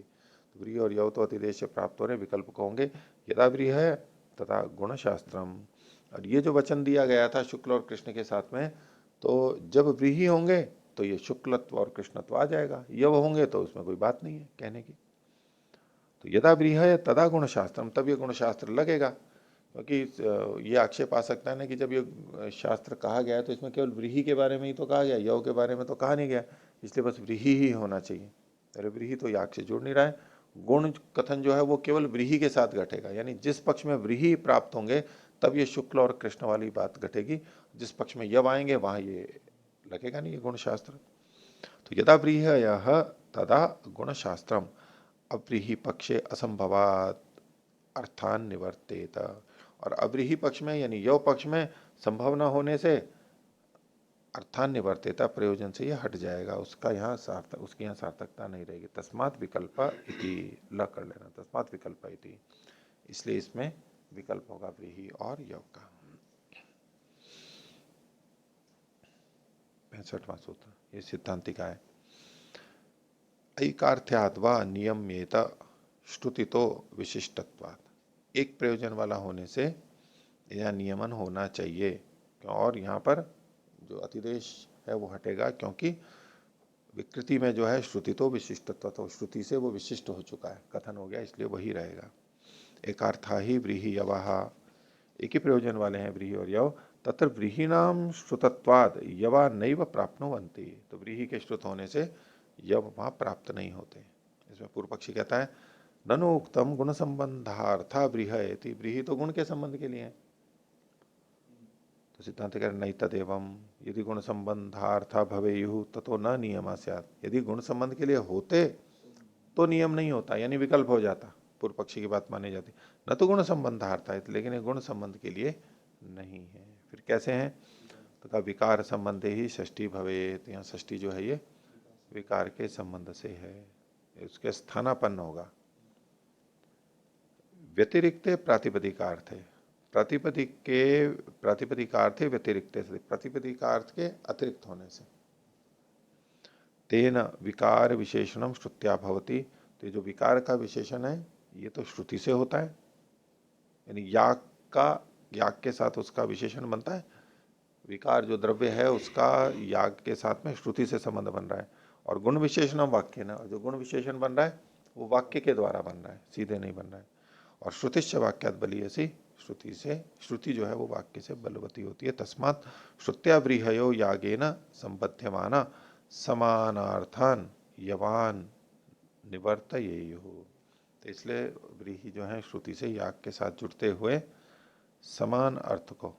व्रीहि और यव तो अतिदेश से प्राप्त हो रहे, विकल्प को होंगे यदा व्रीह है तथा गुणशास्त्रम। और ये जो वचन दिया गया था शुक्ल और कृष्ण के साथ में, तो जब व्रीहि होंगे तो ये शुक्लत्व और कृष्णत्व आ जाएगा, यव होंगे तो उसमें कोई बात नहीं है कहने की। तो यदा व्रीह है तदा गुणशास्त्रम, तब ये गुणशास्त्र लगेगा। क्योंकि ये आक्षेप आ सकता है ना कि जब ये शास्त्र कहा गया है तो इसमें केवल व्रीहि के बारे में ही तो कहा गया, यव के बारे में तो कहा नहीं गया, इसलिए बस व्रीहि ही होना चाहिए। अरे व्रीहि तो याग से जुड़ नहीं रहा है, गुण कथन जो है वो केवल व्रीहि के साथ घटेगा, यानी जिस पक्ष में व्रीहि प्राप्त होंगे तब ये शुक्ल और कृष्ण वाली बात घटेगी, जिस पक्ष में यव आएंगे वहां ये लगेगा नहीं ये गुणशास्त्र। तो यदा व्रीहयः तदा गुणशास्त्रम अव्रीहि पक्षे असंभवात अर्थान निवर्तेत, और अव्रीहि पक्ष में यानी यव पक्ष में संभव न होने से अर्थान निवर्तेता, प्रयोजन से यह हट जाएगा, उसका यहाँ सार्थक, उसकी यहाँ सार्थकता नहीं रहेगी। तस्मात् विकल्प इति, ल कर लेना, तस्मात् विकल्प इति, इसलिए इसमें विकल्प होगा व्रीहि और यव का। 65वां सूत्र, ये सिद्धांति का है। ऐकार्थ्याद्वा नियम्येत श्रुतितो विशिष्टत्वात्, एक प्रयोजन वाला होने से यह नियमन होना चाहिए, और यहाँ पर जो अतिदेश है वो हटेगा, क्योंकि विकृति में जो है श्रुति तो विशिष्टत्व, तो श्रुति से वो विशिष्ट हो चुका है, कथन हो गया, इसलिए वही रहेगा। एकार्था ही व्रीहि यवाहा, एक ही प्रयोजन वाले हैं व्रीहि और यव, तत्र व्रीहिनाम श्रुतत्वाद यवा नैव प्राप्नुवन्ति, तो व्रीहि के श्रुत होने से यव वहां प्राप्त नहीं होते। इसमें पूर्व पक्षी कहता है ननु उक्तम गुण संबंधार्था व्रीहयति, व्रीहि तो गुण के संबंध के लिए है, तो सिद्धांत कह नहीं तदेवम, यदि गुण संबंधार्था भवेयुः ततो न नियमा स्यात्, यदि गुण संबंध के लिए होते तो नियम नहीं होता, यानी विकल्प हो जाता, पूर्व पक्षी की बात मानी जाती। न तो गुण संबंधार्था है, लेकिन ये गुण संबंध के लिए नहीं है, फिर कैसे हैं? तो कहा विकार संबंधे ही षष्ठी भवेत, यहाँ षष्ठी जो है ये विकार के संबंध से है, उसके स्थानापन्न होगा। व्यतिरिक्त प्रातिपदिकार्थ है, प्रातिपदिक के प्रातिपदिकार्थ व्यतिरिक्त, प्रातिपदिकार्थ के अतिरिक्त होने से। तेन विकार विशेषणम श्रुत्या भवति, तो जो विकार का विशेषण है ये तो श्रुति से होता है, यानी याग के साथ उसका विशेषण बनता है, विकार जो द्रव्य है उसका याग के साथ में श्रुति से संबंध बन रहा है, और गुण विशेषण वाक्य ना, जो गुण विशेषण बन रहा है वो वाक्य के द्वारा बन रहा है, सीधे नहीं बन रहा है। और श्रुतिश्च वाक्यात बलीयसी, श्रुति से, श्रुति जो है वो वाक्य से बलवती होती है। तस्मात् श्रुत्या व्रीहयो यागेन संबध्यमाना समानार्थान यवान निवर्तयेयुः, तो इसलिए व्रीहि जो है श्रुति से याग के साथ जुड़ते हुए समान अर्थ को,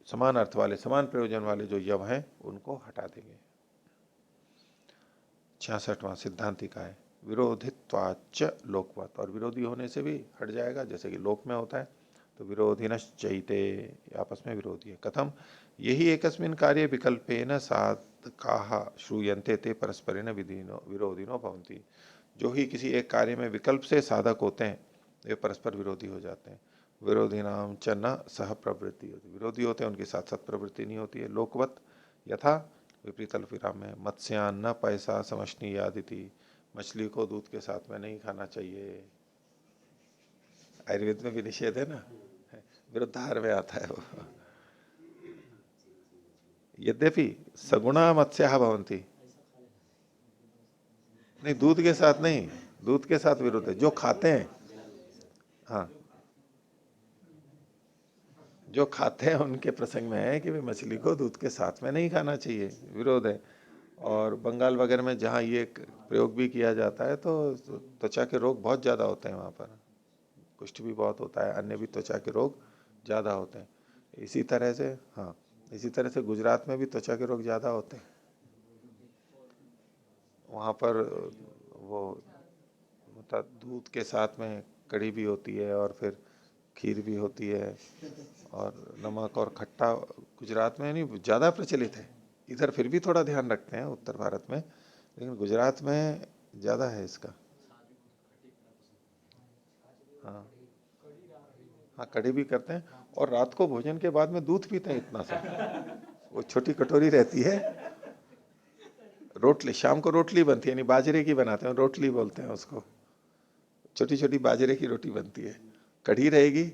समान अर्थ वाले, समान प्रयोजन वाले जो यव हैं उनको हटा देंगे। 66वां सिद्धांति का है विरोधित्वाच लोकवत, और विरोधी होने से भी हट जाएगा, जैसे कि लोक में होता है, तो विरोधिनश्चैते, आपस में विरोधी है। कथम, यही एकस्मिन् कार्ये विकल्पेन साधकाः श्रूयन्ते ते परस्परेण विरोधिनो भवन्ति, जो ही किसी एक कार्य में विकल्प से साधक होते हैं, ये परस्पर विरोधी हो जाते हैं। विरोधी नाम च न सह प्रवृत्ति होती, विरोधी होते हैं उनके साथ साथ प्रवृत्ति नहीं होती है। लोकवत यथा विपरीत अल्पविराम में मत्स्यान्न पैसा समष्णि यादिति, मछली को दूध के साथ में नहीं खाना चाहिए। आयुर्वेद में भी निषेध है ना, विरुद्धाहार में आता है वो। यद्यपि सगुणा मत्स्या भवंती, नहीं दूध के साथ नहीं, दूध के साथ विरोध है जो खाते हैं। हाँ, जो खाते हैं उनके प्रसंग में है कि भाई मछली को दूध के साथ में नहीं खाना चाहिए, विरोध है। और बंगाल वगैरह में जहाँ ये प्रयोग भी किया जाता है तो त्वचा के रोग बहुत ज्यादा होते हैं वहां पर, कुष्ठ भी बहुत होता है, अन्य भी त्वचा के रोग ज्यादा होते हैं। इसी तरह से, हाँ, इसी तरह से गुजरात में भी त्वचा के रोग ज्यादा होते हैं। वहां पर वो मतलब दूध के साथ में कढ़ी भी होती है और फिर खीर भी होती है, और नमक और खट्टा गुजरात में नहीं ज्यादा प्रचलित है। इधर फिर भी थोड़ा ध्यान रखते हैं उत्तर भारत में, लेकिन गुजरात में ज्यादा है इसका। हाँ, हाँ कढ़ी भी करते हैं, और रात को भोजन के बाद में दूध पीते हैं इतना सा, वो छोटी कटोरी रहती है। रोटली शाम को रोटली बनती है, यानी बाजरे की बनाते हैं, रोटली बोलते हैं उसको। छोटी छोटी बाजरे की रोटी बनती है, कढ़ी रहेगी,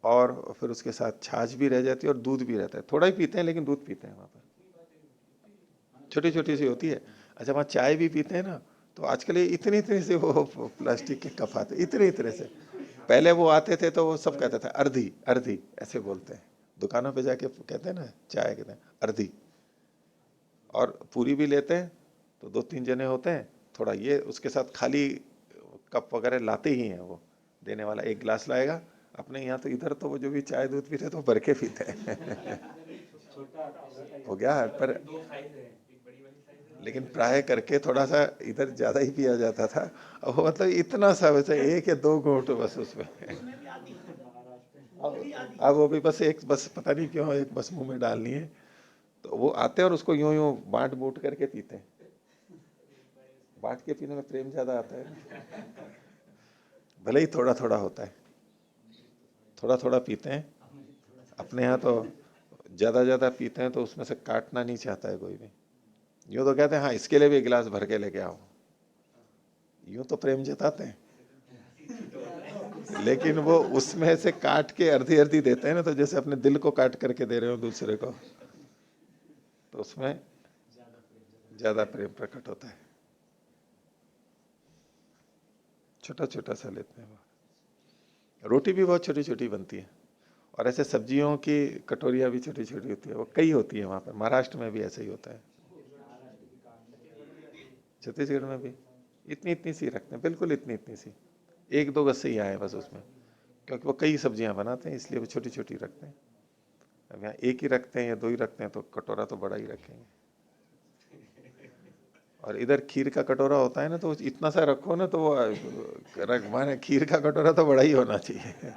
और फिर उसके साथ छाछ भी रह जाती है और दूध भी रहता है। थोड़ा ही पीते हैं लेकिन दूध पीते हैं वहां पर, छोटी छोटी सी होती है। अच्छा, वहाँ चाय भी पीते हैं ना, तो आजकल ये इतने इतने से वो प्लास्टिक के कप आते, इतने इतने से। पहले वो आते थे तो वो सब कहते थे अर्धी अर्धी, ऐसे बोलते हैं दुकानों पे जाके, कहते हैं ना चाय कहते हैं अर्धी। और पूरी भी लेते हैं तो दो तीन जने होते हैं, थोड़ा ये उसके साथ खाली कप वगैरह लाते ही हैं, वो देने वाला एक गिलास लाएगा। अपने यहाँ तो इधर तो वो जो भी चाय दूध पीते तो भर के पीते हैं। हो गया है पर, लेकिन प्राय करके थोड़ा सा इधर ज्यादा ही पिया जाता था। अब वो मतलब इतना सा वैसे एक या दो घूंट बस उसमें। अब वो भी बस एक, बस पता नहीं क्यों एक बस मुंह में डालनी है। तो वो आते हैं और उसको यूं यूं बांट बूट करके पीते हैं। बांट के पीने में प्रेम ज्यादा आता है, भले ही थोड़ा थोड़ा होता है, थोड़ा थोड़ा पीते हैं। अपने यहाँ तो ज्यादा ज्यादा पीते हैं तो उसमें से काटना नहीं चाहता है कोई भी। यूं तो कहते हैं हाँ इसके लिए भी एक गिलास भर के लेके आओ, यूं तो प्रेम जताते हैं, लेकिन वो उसमें से काट के अर्धी अर्धी देते हैं ना, तो जैसे अपने दिल को काट करके दे रहे हो दूसरे को, तो उसमें ज्यादा प्रेम प्रकट होता है। छोटा छोटा सा लेते हैं वो। रोटी भी बहुत छोटी छोटी बनती है, और ऐसे सब्जियों की कटोरियां भी छोटी छोटी होती है, वो कई होती है वहां पर। महाराष्ट्र में भी ऐसा ही होता है, छत्तीसगढ़ में भी इतनी इतनी सी रखते हैं, बिल्कुल इतनी इतनी सी, एक दो गज से ही आए बस उसमें, क्योंकि वो कई सब्जियां बनाते हैं इसलिए वो छोटी छोटी रखते हैं। अब यहाँ एक ही रखते हैं या दो ही रखते हैं तो कटोरा तो बड़ा ही रखेंगे। और इधर खीर का कटोरा होता है ना, तो इतना सा रखो ना तो वो माने खीर का कटोरा तो बड़ा ही होना चाहिए,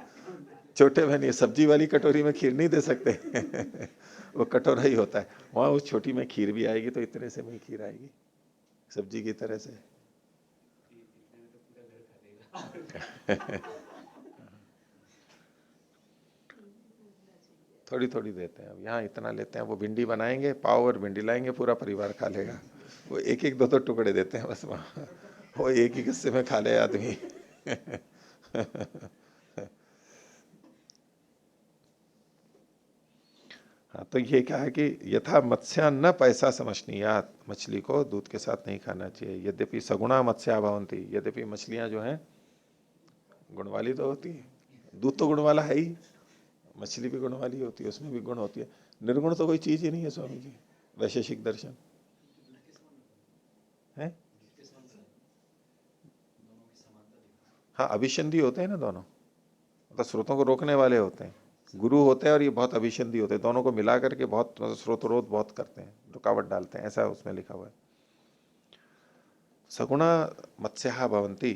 छोटे में नहीं। सब्जी वाली कटोरी में खीर नहीं दे सकते। वो कटोरा ही होता है। वहां उस छोटी में खीर भी आएगी तो इतने से में ही खीर आएगी, सब्जी की तरह से। थोड़ी थोड़ी देते हैं, अब यहाँ इतना लेते हैं। वो भिंडी बनाएंगे, पाव और भिंडी लाएंगे, पूरा परिवार खा लेगा। वो एक एक दो दो टुकड़े देते हैं बस वहाँ, वो एक ही हिस्से में खा ले आदमी। हाँ, तो ये क्या है कि यथा मत्स्या न पैसा समझनियात, मछली को दूध के साथ नहीं खाना चाहिए। यद्यपि सगुणा मत्स्या भवंती, यद्यपि मछलियां जो हैं गुण वाली तो होती है, दूध तो गुण वाला है ही, मछली भी गुण वाली होती है, उसमें भी गुण होती है। निर्गुण तो कोई चीज ही नहीं है स्वामी जी, वैशेषिक दर्शन है। हाँ, अभिसंधि होते हैं ना दोनों, मतलब स्रोतों को रोकने वाले होते हैं। गुरु होते हैं और ये बहुत अभिसंधि होते हैं, दोनों को मिला करके बहुत मतलब स्रोतरोध बहुत करते हैं, रुकावट डालते हैं, ऐसा उसमें लिखा हुआ है। सगुणा मत्स्या भवंती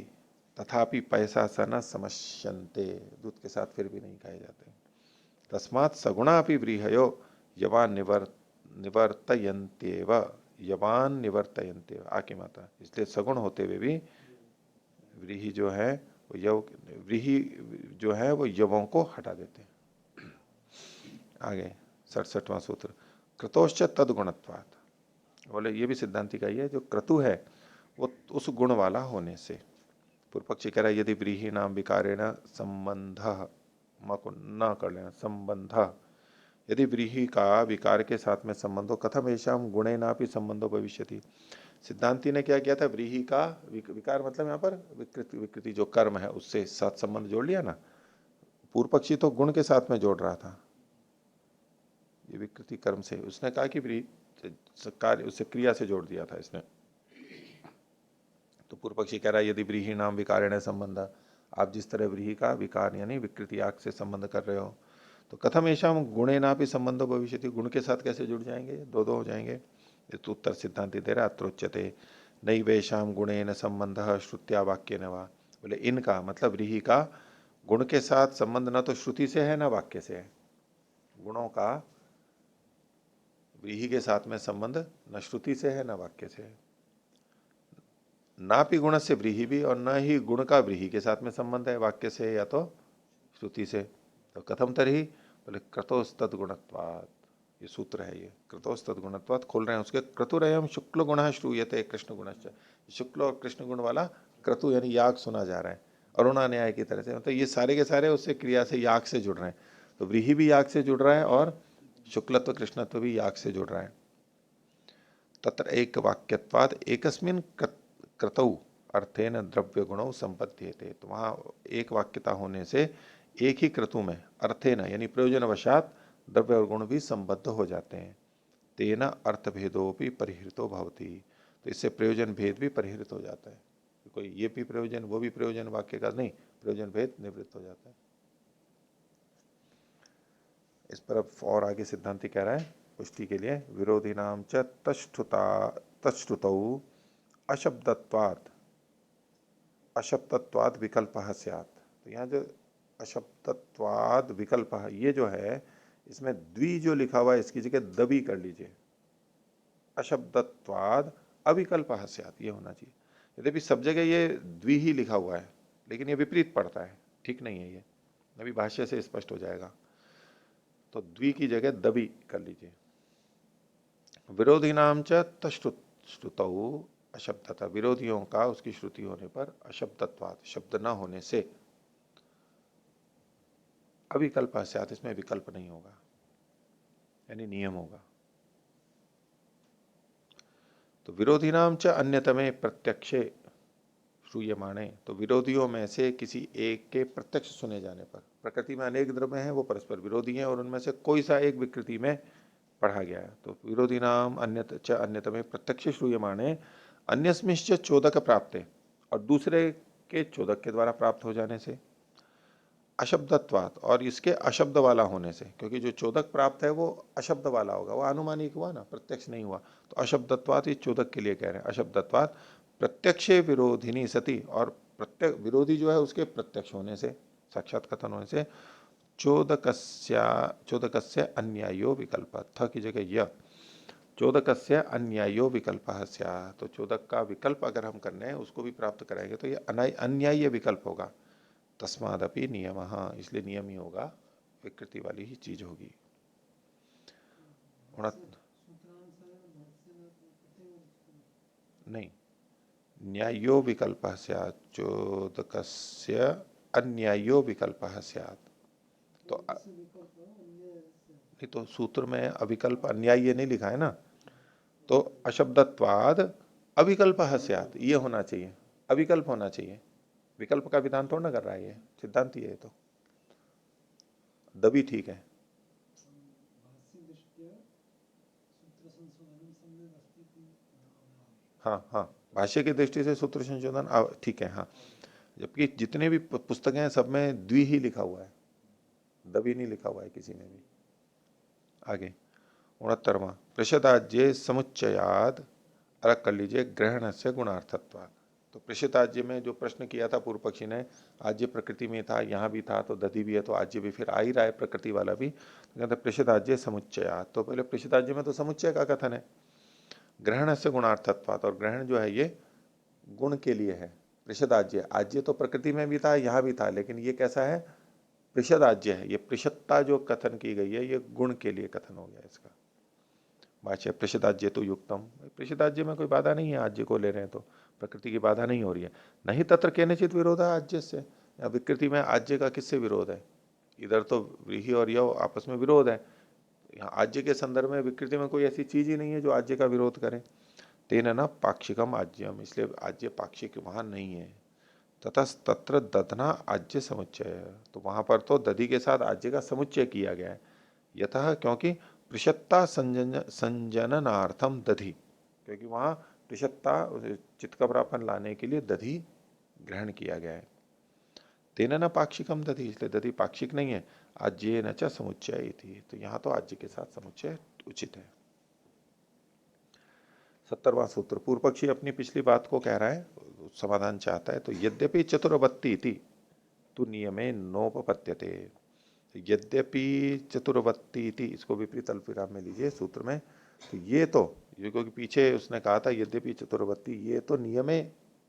तथापि पैसा स न समस्यन्ते, दूध के साथ फिर भी नहीं खाए जाते। तस्मात् सगुणा अपि व्रीहयो यवान निवर्तयन्त्येव, यवान निवर्तयन्त्येव, आकी माता, इसलिए सगुण होते हुए भी व्रीहि जो है वो यव व्रीहि जो है वो यवों को हटा देते हैं। आगे 67वां सूत्र, क्रतोश्च तद्गुणत्वात्। बोले ये भी सिद्धांति का ही है, जो क्रतु है वो उस गुण वाला होने से। पूर्व पक्षी कह रहा है यदि व्रीहि नाम विकारेण संबंध, को न कर लेना, संबंध, यदि व्रीहि का विकार के साथ में संबंध हो, कथम ऐशाम गुणे नापि संबंधो भविष्यति। सिद्धांति ने क्या किया था, व्रीहि का विकार मतलब यहाँ पर विकृति, विकृति जो कर्म है उससे साथ संबंध जोड़ लिया ना। पूर्व पक्षी तो गुण के साथ में जोड़ रहा था, ये विकृति कर्म से, उसने कहा कि व्रीहि कार्य उससे क्रिया से जोड़ दिया था इसने। तो पूर्व पक्षी कह रहा है यदि व्रीहि नाम विकारेण संबंध, आप जिस तरह व्रीहि का विकार यानी विकृति आग से संबंध कर रहे हो, तो कथम ऐसा गुणे ना भी संबंधो भविष्यति, गुण के साथ कैसे जुड़ जाएंगे, दो दो हो जाएंगे। तो उत्तर सिद्धांति दे रहा अत्रोच्यते नैवेशाम गुणेन संबंध श्रुत्या वाक्य न वा। बोले इनका मतलब व्रीहि का गुण के साथ संबंध न तो श्रुति से है ना वाक्य से है। गुणों का व्रीहि के साथ में संबंध न श्रुति से है न वाक्य से है। ना भी गुण से व्रीहि भी, और न ही गुण का व्रीहि के साथ में संबंध है वाक्य से या तो श्रुति से। तो कथम तरही, बोले क्रतोस्तद गुणत्वात्, ये सूत्र है ये, क्रतोस्तद गुणत्वात् खोल रहे हैं उसके, क्रतुरयम शुक्ल गुण श्रूयते कृष्ण गुणश्च, शुक्ल और कृष्ण गुण वाला क्रतु यानी याग सुना जा रहा है अरुणा न्याय की तरह से। मतलब ये सारे के सारे उससे क्रिया से याग से जुड़ रहे हैं। तो व्रीहि भी याग से जुड़ रहा है और शुक्लत्व कृष्णत्व भी याग से जुड़ रहा है। तत्र एक वाक्यत्वाद एकस्मिन क्रतौ अर्थेन द्रव्य गुणों संपद्येते। तो वहां एक वाक्यता होने से एक ही क्रतु में अर्थेन यानी प्रयोजनवशात द्रव्य और गुण भी संबद्ध हो जाते हैं। तेना अर्थ भेदो भी परिहृतो भवति, तो इससे प्रयोजन भेद भी परिहृत हो जाता है। कोई ये भी प्रयोजन वो भी प्रयोजन वाक्य का नहीं, प्रयोजन भेद निवृत्त हो जाता है। इस पर अब और आगे सिद्धांति कह रहा है पुष्टि के लिए, विरोधी नाम च तच्छ्रुतौ अशब्दत्वात् अशब्दत्वाद विकल्प स्यात्। तो यहाँ जो अशब्दत्वाद विकल्प ये जो है, इसमें द्वि जो लिखा हुआ है इसकी जगह दबी कर लीजिए, अशब्दत्वाद अविकल्प स्यात् ये होना चाहिए। यद्यपि सब जगह ये द्वि ही लिखा हुआ है लेकिन ये विपरीत पड़ता है, ठीक नहीं है ये, अभी भाष्य से स्पष्ट हो जाएगा। तो द्वि की जगह दबी कर लीजिए। विरोधी नाम च तश्रुतौ अशब्दता, विरोधियों का उसकी श्रुति होने पर अशब्दत्वाद शब्द न होने से अविकल्प स्यात्, इसमें विकल्प नहीं होगा यानी नियम होगा। तो विरोधी नाम च अन्यतमे प्रत्यक्षे श्रूयमाणे, तो विरोधियों में से किसी एक के प्रत्यक्ष सुने जाने पर, प्रकृति में अनेक द्रव्य हैं वो परस्पर विरोधी हैं और उनमें से कोई सा एक विकृति में पढ़ा गया है। तो विरोधी नाम अन्यतमे प्रत्यक्ष श्रूयमाणे अन्यस्मिश्च चोदक प्राप्त, और दूसरे के चोदक के द्वारा प्राप्त हो जाने से, अशब्दत्वात और इसके अशब्द वाला होने से, क्योंकि जो चोदक प्राप्त है वो अशब्द वाला होगा, वो अनुमानिक हुआ ना, प्रत्यक्ष नहीं हुआ। तो अशब्दत्वात ये चोदक के लिए कह रहे हैं, अशब्दत्वात प्रत्यक्ष विरोधिनी सती, और प्रत्यक्ष विरोधी जो है उसके प्रत्यक्ष होने से, साक्षात कथन होने से, चोदकस्य अन्यायो विकल्प, थ की जगह य, चोदकस्य अन्यायो विकल्प स्यात्। तो चोदक का विकल्प अगर हम करने हैं उसको भी प्राप्त कराएंगे तो ये अन्याय्य विकल्प होगा। तस्मादपि नियम, इसलिए नियम ही होगा, विकृति वाली ही चीज होगी। नहीं, न्यायो विकल्प स्यात्, चोदकस्य अन्यायो विकल्प स्यात्। तो नहीं, तो सूत्र में अविकल्प अन्याय नहीं लिखा है ना, तो अशब्दत्वाद अविकल्प स्यात् ये होना चाहिए, अविकल्प होना चाहिए। विकल्प का विधान थोड़ा ना कर रहा है ये, सिद्धांति है तो दबी ठीक है। हाँ हाँ, भाष्य की दृष्टि से सूत्र संशोधन ठीक है। हाँ, जबकि जितने भी पुस्तकें हैं सब में द्वि ही लिखा हुआ है, दबी नहीं लिखा हुआ है किसी में भी। आगे 69वां, प्रषदाज्य समुच्चयाद, अलग कर लीजिए, ग्रहण से गुणार्थत्वाद। तो प्रषदाज्य में जो प्रश्न किया था पूर्व पक्षी ने, आज्य प्रकृति में था, यहाँ भी था, तो दधि भी है तो आज्य भी फिर आ ही रहा है प्रकृति वाला भी। तो कहते प्रषदाज्य समुच्चयाद, तो पहले प्रषदाज्य में तो समुच्चय का कथन है, ग्रहण से गुणार्थत्वाद, और ग्रहण जो है ये गुण के लिए है, पृषद आज्य, आज्य तो प्रकृति में भी था, यहाँ भी था, लेकिन ये कैसा है, पृषद आज्य है। ये पृषदता जो कथन की गई है, ये गुण के लिए कथन हो गया इसका। भाष्य पृषदाज्य तो युक्तम, पृषदाज्य में कोई बाधा नहीं है, आज्य को ले रहे हैं तो प्रकृति की बाधा नहीं हो रही है। नहीं तत्र केनचित विरोध है आज्य से, या विकृति में आज्य का किससे विरोध है? इधर तो व्रीहि और यव आपस में विरोध है, यहाँ आज्य के संदर्भ में विकृति में कोई ऐसी चीज ही नहीं है जो आज्य का विरोध करे। तेन न पाक्षिकम आज्यम, इसलिए आज्य पाक्षिक वहां नहीं है। तथा तत्र दधना आज्य समुच्चय, तो वहां पर तो दधि के साथ आज्य का समुच्चय किया गया है। यतः क्योंकि पृषत्ता संजननार्थम दधि, क्योंकि वहां पृषत्ता चित्कबरापन लाने के लिए दधि ग्रहण किया गया है। तेन न पाक्षिकम दधि, इसलिए दधि पाक्षिक नहीं है। आज्य न च समुच्चय थी, तो यहाँ तो आज्य के साथ समुच्चय उचित है। 70वां सूत्र, पूर्व पक्षी अपनी पिछली बात को कह रहा है, समाधान चाहता है। तो यद्यपि चतुर्वत्ती थी तो नियमे नोपपत्यते, यद्यपि चतुर्वत्ती थी, इसको विपरीत अल्पविराम में लीजिए सूत्र में। तो ये क्योंकि पीछे उसने कहा था यद्यपि चतुर्वत्ती, ये तो नियमे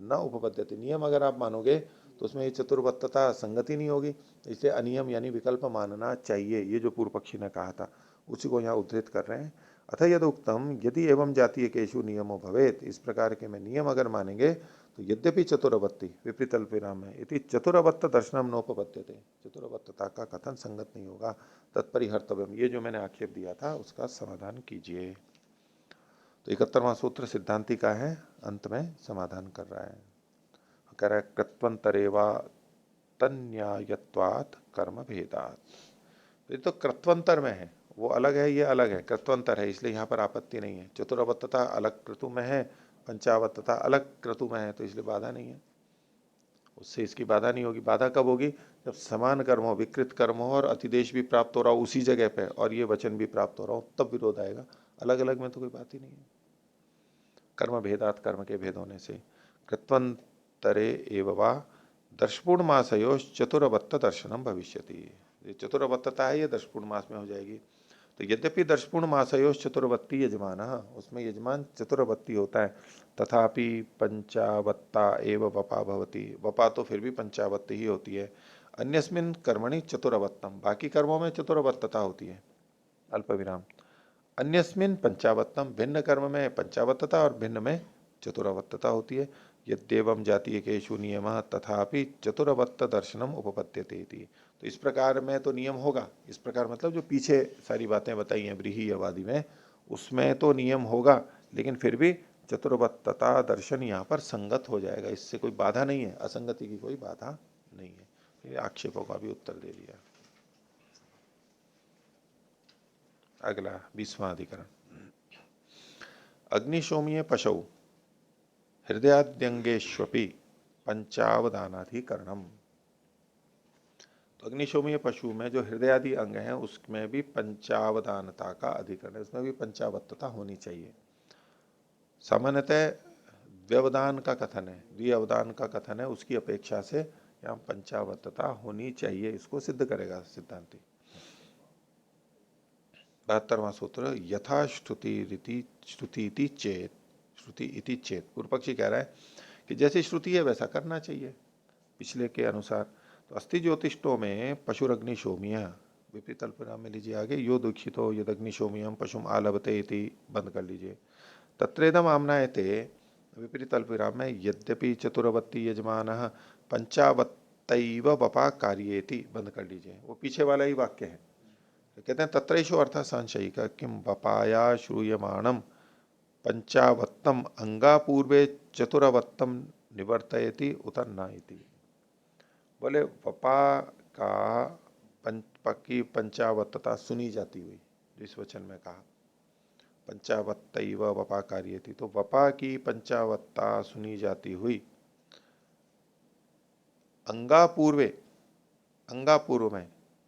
न उपपद्यते, नियम अगर आप मानोगे तो उसमें ये चतुर्वत्तता संगति नहीं होगी, इसलिए अनियम यानी विकल्प मानना चाहिए, ये जो पूर्व पक्षी ने कहा था उसी को यहाँ उद्धृत कर रहे हैं। अथ यद उक्तम यदि एवं जातीय केशु नियमो भवेत, इस प्रकार के में नियम अगर मानेंगे तो यद्यपि चतुरवत्ती विपरीत अल्पविराम है, इति चतुरवत्त दर्शनम नोपपद्यते, चतुरवत्तता का कथन संगत नहीं होगा। तत्परिहर्तव्यम, ये जो मैंने आक्षेप दिया था उसका समाधान कीजिए। तो 71वां सूत्र सिद्धांति का है, अंत में समाधान कर रहा है। कह रहा है कृत्वंतरेवा तन्यायत्वात् कर्म भेदात्, ये तो कृत्वंतर में है, वो अलग है ये अलग है, कृत्वंतर है, इसलिए यहाँ पर आपत्ति नहीं है। चतुरावत्तता अलग क्रतु में है, पंचावत्तता अलग क्रतु में है, तो इसलिए बाधा नहीं है, उससे इसकी बाधा नहीं होगी। बाधा कब होगी? जब समान कर्म हो, विकृत कर्म हो और अतिदेश भी प्राप्त हो रहा हो उसी जगह पे और ये वचन भी प्राप्त हो रहा हो, तब विरोध आएगा। अलग अलग में तो कोई बात ही नहीं है। कर्म भेदात, कर्म के भेद होने से। कृत्वंतरे एवं दर्शपूर्ण मासयोश चतुरवत्त दर्शनम भविष्यति, ये चतुरवत्तता है ये दर्शपूर्ण मास में हो जाएगी। तो यद्यपि दर्शपूर्ण मासयोश चतुर्वत्ती यजमान, उसमें यजमान चतुर्वत्ती होता है, तथापि पंचावत्ता एव वपा भवती, वपा तो फिर भी पंचावत्ती ही होती है। अन्यस्मिन कर्मणि चतुरवत्तम, बाकी कर्मों में चतुर्वत्तता होती है, अल्प विराम। अन्यस्मिन पंचावत्तम, भिन्न कर्म में पंचावत्तता और भिन्न में चतुरावत्तता होती है। यद्यवम जातीय केशु नियम तथापि चतुरवत्त दर्शनम उपपद्यते इति, तो इस प्रकार में तो नियम होगा, इस प्रकार मतलब जो पीछे सारी बातें बताई हैं व्रीहियवादी में, उसमें तो नियम होगा, लेकिन फिर भी चतुर्वत्तता दर्शन यहाँ पर संगत हो जाएगा, इससे कोई बाधा नहीं है, असंगति की कोई बाधा नहीं है। ये आक्षेपों का भी उत्तर दे दिया। अगला 20वां अधिकरण, अग्निशोमीय पशु हृदयाद्यंगेष्वपि पंचावदानाधिकरणम, तो अग्निशोमीय पशु में जो हृदयादि अंग है उसमें भी पंचावदानता का अधिकरण है, उसमें भी पंचावत्तता होनी चाहिए। सामान्यतः व्यवधान का कथन है, द्विअवदान का कथन है, उसकी अपेक्षा से यहाँ पंचावत्तता होनी चाहिए, इसको सिद्ध करेगा सिद्धांति। 72वां सूत्र, यथा श्रुति चेत, श्रुति इति चेत, पूर्व पक्षी कह रहा है कि जैसी श्रुति है वैसा करना चाहिए पिछले के अनुसार। तो अस्थि ज्योतिष्टो में पशुरग्निशोमिय, विपरीत अल्पविराम में लीजिए आगे, यो दीक्षितो यदग्निशोमियम पशुम आलभते इति बंद कर लीजिए। तत्रेदम आमनायते, विपरीत अल्पविराम में यद्यपि चतुर्वत्ती यजमान पंचावत्तैव वपा कार्येति बंद कर लीजिए, वो पीछे वाला ही वाक्य है। तो कहते हैं तत्रैषु अर्थ संशयिका किम वपाया श्रूयमाणम पंचावत्तम अंगापूर्वे चतुरावत्तम निवर्तयति उतर न इति, बोले वपा का पक्की पंचावत्तता सुनी जाती हुई, जिस वचन में कहा पंचावत्तैव वपा कार्येति, तो वपा की पंचावत्ता सुनी जाती हुई अंगापूर्वे, अंगापूर्व में,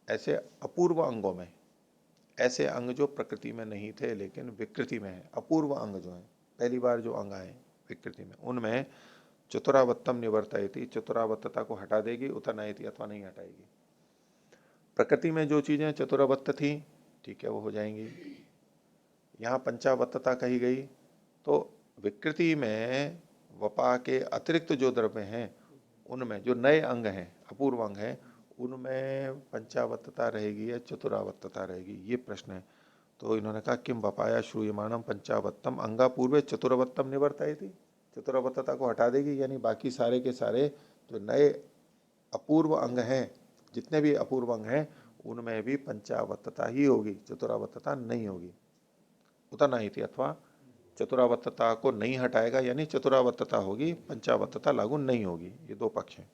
ऐसे अपूर्व अंगों में, ऐसे अंग जो प्रकृति में नहीं थे लेकिन विकृति में है, अपूर्व अंग जो है पहली बार जो अंग आए विकृति में, उनमें चतुरावत्तम निवर्तयति, चतुरावत्तता को हटा देगी, उतरनायति अथवा नहीं हटाएगी। प्रकृति में जो चीजें चतुरावत्त थी ठीक है वो हो जाएंगी, यहाँ पंचावत्तता कही गई तो विकृति में वपा के अतिरिक्त जो द्रव्य हैं उनमें जो नए अंग हैं, अपूर्व अंग हैं, उनमें पंचावत्तता रहेगी या चतुरावत्तता रहेगी, ये प्रश्न है। तो इन्होंने कहा किम बपाया श्रूयमाणम पंचावत्तम अंगा पूर्वे चतुरवत्तम निवर्तयति, चतुरावत्तता को हटा देगी, यानी बाकी सारे के सारे जो नए अपूर्व अंग हैं, जितने भी अपूर्व अंग हैं, उनमें भी पंचावत्तता ही होगी, चतुरावत्तता नहीं होगी। उतना ही थी, अथवा चतुरावत्तता को नहीं हटाएगा यानी चतुरावत्तता होगी, पंचावत्तता लागू नहीं होगी। ये दो पक्ष हैं।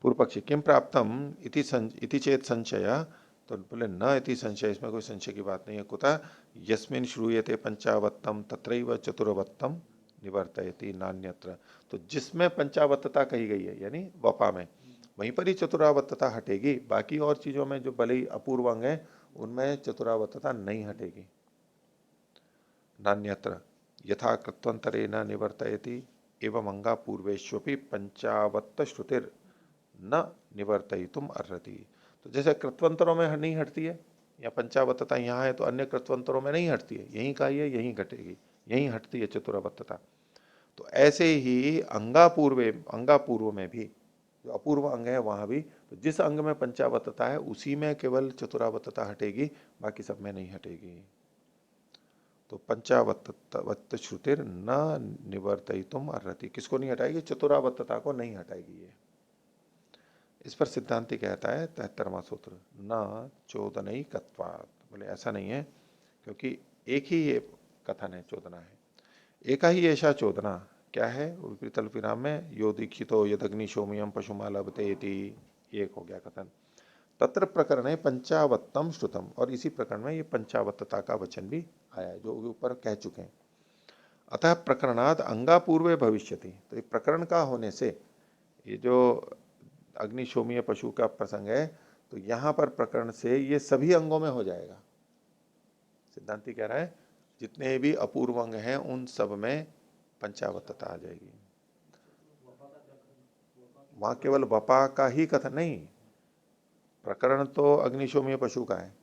पूर्व पक्षी किम प्राप्तम इति चेत संशय, तो बोले न इति संशय, इसमें कोई संशय की बात नहीं है। कुतः यस्मिन श्रूयते पंचावत्तम तत्रैव चतुर्वत्तम निवर्तयति नान्यत्र, तो जिसमें पंचावत्तता कही गई है यानी वपा में, वहीं पर ही चतुरावत्तता हटेगी। बाकी और चीजों में जो भले ही अपूर्व अंग है, उनमें चतुरावत्तता नहीं हटेगी। नान्यत्र यथा कृत्वंतरे न निवर्तयति एवं अंगा पूर्वेश्वपि पंचावत्त श्रुतिर न निवर्तयितुम अर्हति, तो जैसे कृत्वंतरों में नहीं हटती है, या पंचावत्तता यहाँ है तो अन्य कृत्वंतरों में नहीं हटती है, यहीं का ही है यहीं घटेगी, यहीं हटती है चतुरावत्तता। तो ऐसे ही अंगापूर्व में भी जो अपूर्व अंग है वहां भी, तो जिस अंग में पंचावत्तता है उसी में केवल चतुरावत्तता हटेगी, बाकी सब में नहीं हटेगी। तो पंचावत्त श्रुतिर न निवर्तयितुम अर्हति, किसको नहीं हटाएगी? चतुरावत्तता को नहीं हटाएगी ये। इस पर सिद्धांति कहता है 73वां सूत्र, न चोदनैकत्वात्, बोले ऐसा नहीं है, क्योंकि एक ही ये कथन है, चोदना है, एका ही ऐसा चोदना क्या है? विपरीत विराम में यो दीक्षितो यदग्नि सोमियम पशुमा लभते इति, एक हो गया कथन। तत्र प्रकरण है पंचावत्तम श्रुतम, और इसी प्रकरण में ये पंचावत्तता का वचन भी आया है, जो ऊपर कह चुके हैं। अतः प्रकरणाद अंगा पूर्वे भविष्यति, तो ये प्रकरण का होने से, ये जो अग्निशोमीय पशु का प्रसंग है, तो यहां पर प्रकरण से ये सभी अंगों में हो जाएगा। सिद्धांति कह रहा है जितने भी अपूर्व अंग हैं उन सब में पंचावत्तता आ जाएगी। वहां केवल वपा का ही कथन नहीं, प्रकरण तो अग्निशोमीय पशु का है,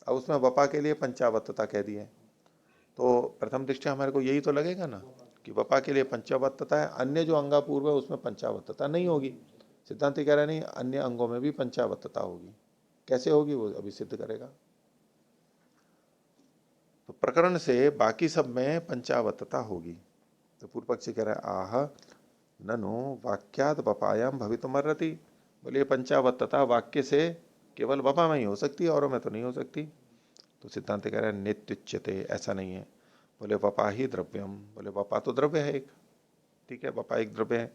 अब उसमें वपा के लिए पंचावत्तता कह दी है, तो प्रथम दृष्टया हमारे को यही तो लगेगा ना कि वपा के लिए पंचावत्तता है, अन्य जो अंगापूर्व है उसमें पंचावत्तता नहीं होगी। सिद्धांत कह रहा नहीं, अन्य अंगों में भी पंचावत्तता होगी। कैसे होगी वो अभी सिद्ध करेगा। तो प्रकरण से बाकी सब में पंचावत्तता होगी। तो पूर्व पक्षी कह रहा है आह ननु वाक्याद वपायाम भवितुमर्हति, बोलिए पंचावत्तता वाक्य से केवल वपा में ही हो सकती है, औरों में तो नहीं हो सकती। तो सिद्धांत कह रहा है नित्युच्यते, ऐसा नहीं है। बोले वपा ही द्रव्यम, बोले वपा तो द्रव्य है एक, ठीक है, वपा एक द्रव्य है।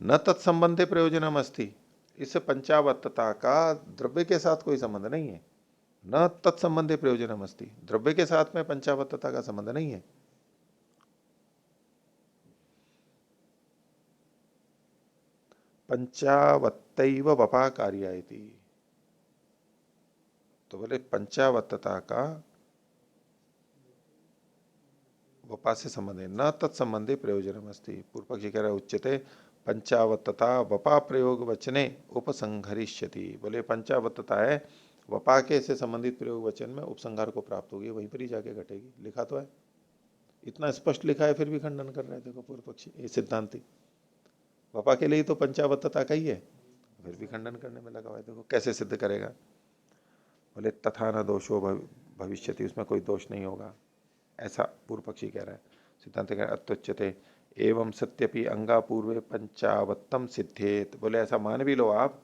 न तत्संबंधे प्रयोजनम अस्ति, इस पंचावत्तता का द्रव्य के साथ कोई संबंध नहीं है। न तत्संबंधे प्रयोजनम अस्ति, द्रव्य के साथ में पंचावत्तता का संबंध नहीं है। पंचावत्तैव वपा कार्यायति, तो बोले पंचावत्तता का वपा से संबंध है, न तत्संबंधी प्रयोजनम अस्ति। पूर्व पक्षी कह रहा है उच्यते पंचावत्तता वपा प्रयोग वचने उपसंहरिष्यति, बोले पंचावत्तता है वपा के से संबंधित प्रयोग वचन में उपसंहार को प्राप्त होगी, वहीं पर ही जाके घटेगी। लिखा तो है, इतना स्पष्ट लिखा है, फिर भी खंडन कर रहे हैं। देखो पूर्व पक्षी, ये सिद्धांति वपा के लिए तो पंचावत्तता का ही है, फिर भी खंडन करने में लगा हुआ है। देखो कैसे सिद्ध करेगा। बोले तथा न दोषो भविष्यति, उसमें कोई दोष नहीं होगा, ऐसा पूर्व पक्षी कह रहा है। सिद्धांत कह रहा है अत्युच्यते एवं सत्यपि अंगा पूर्वे पंचावत्तम सिद्धेत, बोले ऐसा मान भी लो आप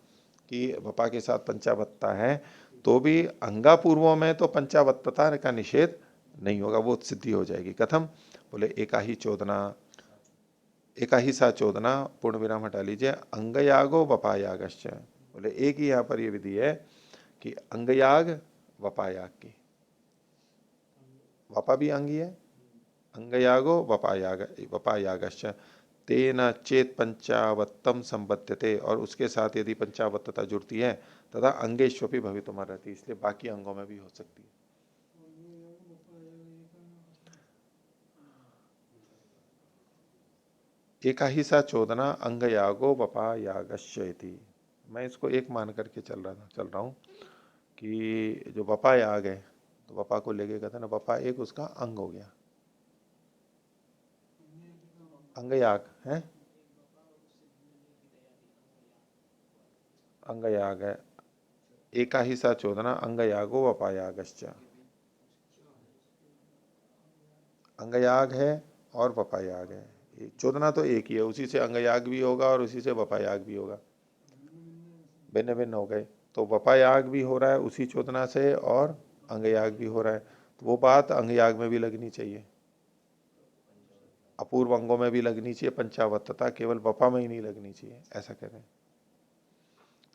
कि वपा के साथ पंचावत्ता है, तो भी अंगा पूर्वों में तो पंचावत्तता का निषेध नहीं होगा, वो सिद्धि हो जाएगी। कथम? बोले एका ही चोदना, एका ही सा चोदना, पूर्ण विराम हटा लीजिए, अंगयागो वपायागश्च, बोले एक ही यहाँ पर ये विधि है कि अंगयाग वपायाग की, वपा भी अंगी है, अंगयागो वपायागश्च तेन चेत पंचावत्तम संबद्धते, और उसके साथ यदि पंचावत्तता जुड़ती है तथा अंगेश्वपि भवितुम रहती, इसलिए बाकी अंगों में भी हो सकती है। एका ही सा चोदना अंगयागो वपायागश्च, मैं इसको एक मान करके चल रहा हूँ कि जो वपा याग है, तो वपा को लेके कहता ना, वपा एक उसका अंग हो गया, अंग याग है, अंगयाग है, एका ही सा चोदना अंगयागो वपायागश्च। अंगयाग है और वपायाग है, चोदना तो एक ही है, उसी से अंगयाग भी होगा और उसी से वपायाग भी होगा, भिन्न भिन्न हो गए। तो वपायाग भी हो रहा है उसी चोदना से और अंगयाग भी हो रहा है, तो वो बात अंगयाग में भी लगनी चाहिए, अपूर्व अंगों में भी लगनी चाहिए पंचावत्तता, केवल वपा में ही नहीं लगनी चाहिए, ऐसा कह रहे हैं।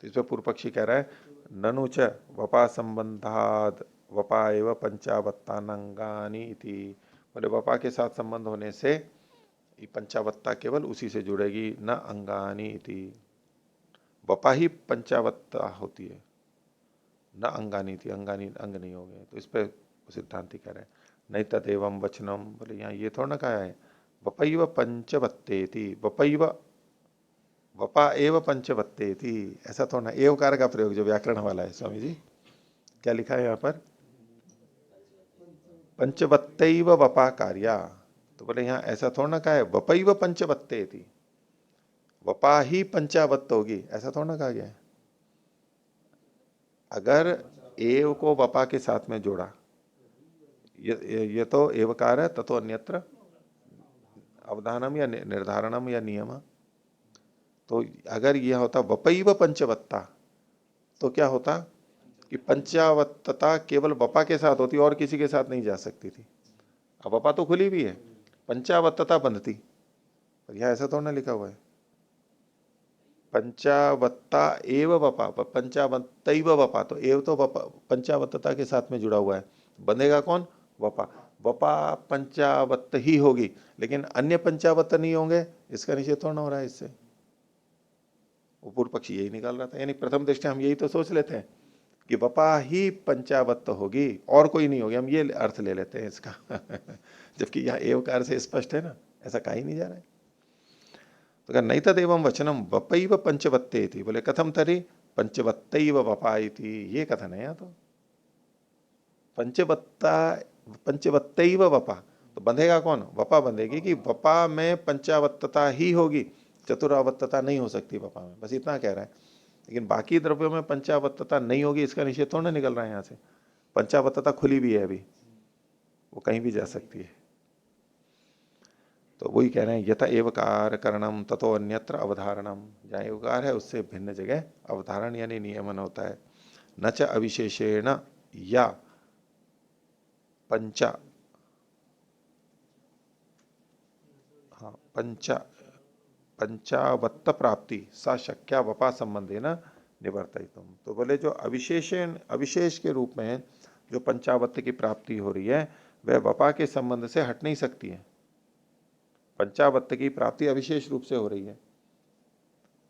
तो इसमें पूर्व पक्षी कह रहा है ननु च वपा संबंधाद वपा एव पंचावत्तानंगानी इति, बोले वपा के साथ संबंध होने से ये पंचावत्ता केवल उसी से जुड़ेगी, न अंगानी इति, वपा ही पंचावत्ता होती है, न अंगानी थी, अंगानी अंग नहीं हो गए। तो इस पे सिद्धांति कह रहे हैं नहीं तदेवम वचनम, बोले यहाँ ये थोड़ा ना कहा है वपैव पंचवत्ते थी, वपैव वपा एव पंचवत्ते थी, ऐसा थोड़ा ना, एवकार का प्रयोग जो व्याकरण वाला है स्वामी जी, क्या लिखा है यहाँ पर पंचवत्तैव वपा कार्या, तो बोले यहाँ ऐसा थोड़ा ना कहा है वपैव पंचवत्ते थी, वपा ही पंचावत्त होगी, ऐसा थोड़ा ना कहा गया है। अगर एव को वपा के साथ में जोड़ा, ये तो एवकार है, ततो अन्यत्र अवधानम या निर्धारणम या नियम, तो अगर यह होता वपैव पंचवत्ता, तो क्या होता कि पंचावत्तता केवल वपा के साथ होती और किसी के साथ नहीं जा सकती थी। अब वपा तो खुली भी है, पंचावत्तता बंधती, पर यह ऐसा थोड़ा ना लिखा हुआ है पंचावत्ता एव वपा, पंचावत्तैव वपा, तो एव तो वपा पंचावत्तता के साथ में जुड़ा हुआ है, बंधेगा कौन वपा, वपा पंचावत्त ही होगी, लेकिन अन्य पंचावत्त नहीं होंगे, इसका निषेध थोड़ा ना हो रहा है इससे। वो पूर्व पक्षी यही निकाल रहा था, यानी प्रथम दृष्टि हम यही तो सोच लेते हैं कि वपा ही पंचावत्त होगी और कोई नहीं होगी, हम ये अर्थ ले लेते हैं इसका जबकि यहाँ एवकार से स्पष्ट है ना, ऐसा कहा ही नहीं जा रहा है। तो कहा नहीं तदेवं वचनम वपैव पंचवत्ते थी, बोले कथम तरी पंचवत्तैव वपाई थी, ये कथन है यहाँ तो पंचवत्ता पंचवत्तैव वपा, तो बंधेगा कौन, वपा बंधेगी, कि वपा में पंचावत्तता ही होगी, चतुरावत्तता नहीं हो सकती वपा में, बस इतना कह रहा है। लेकिन बाकी द्रव्यों में पंचावत्तता नहीं होगी, इसका निषेध थोड़ा निकल रहा है यहाँ से, पंचावत्तता खुली भी है अभी, वो कहीं भी जा सकती है। तो वही कह रहे हैं यथा एवकार करणम ततो अन्यत्र अवधारणम, जहाँ एवकार है उससे भिन्न जगह अवधारण यानी नियमन होता है। न च अविशेषेण या पंचा, हाँ पंचा पंचावत्त प्राप्ति सा शक्या वपा संबंधे न निवर्तितुम, तो बोले जो अविशेषण अविशेष के रूप में जो पंचावत्त की प्राप्ति हो रही है वह वपा के संबंध से हट नहीं सकती है, पंचावत्त की प्राप्ति अविशेष रूप से हो रही है,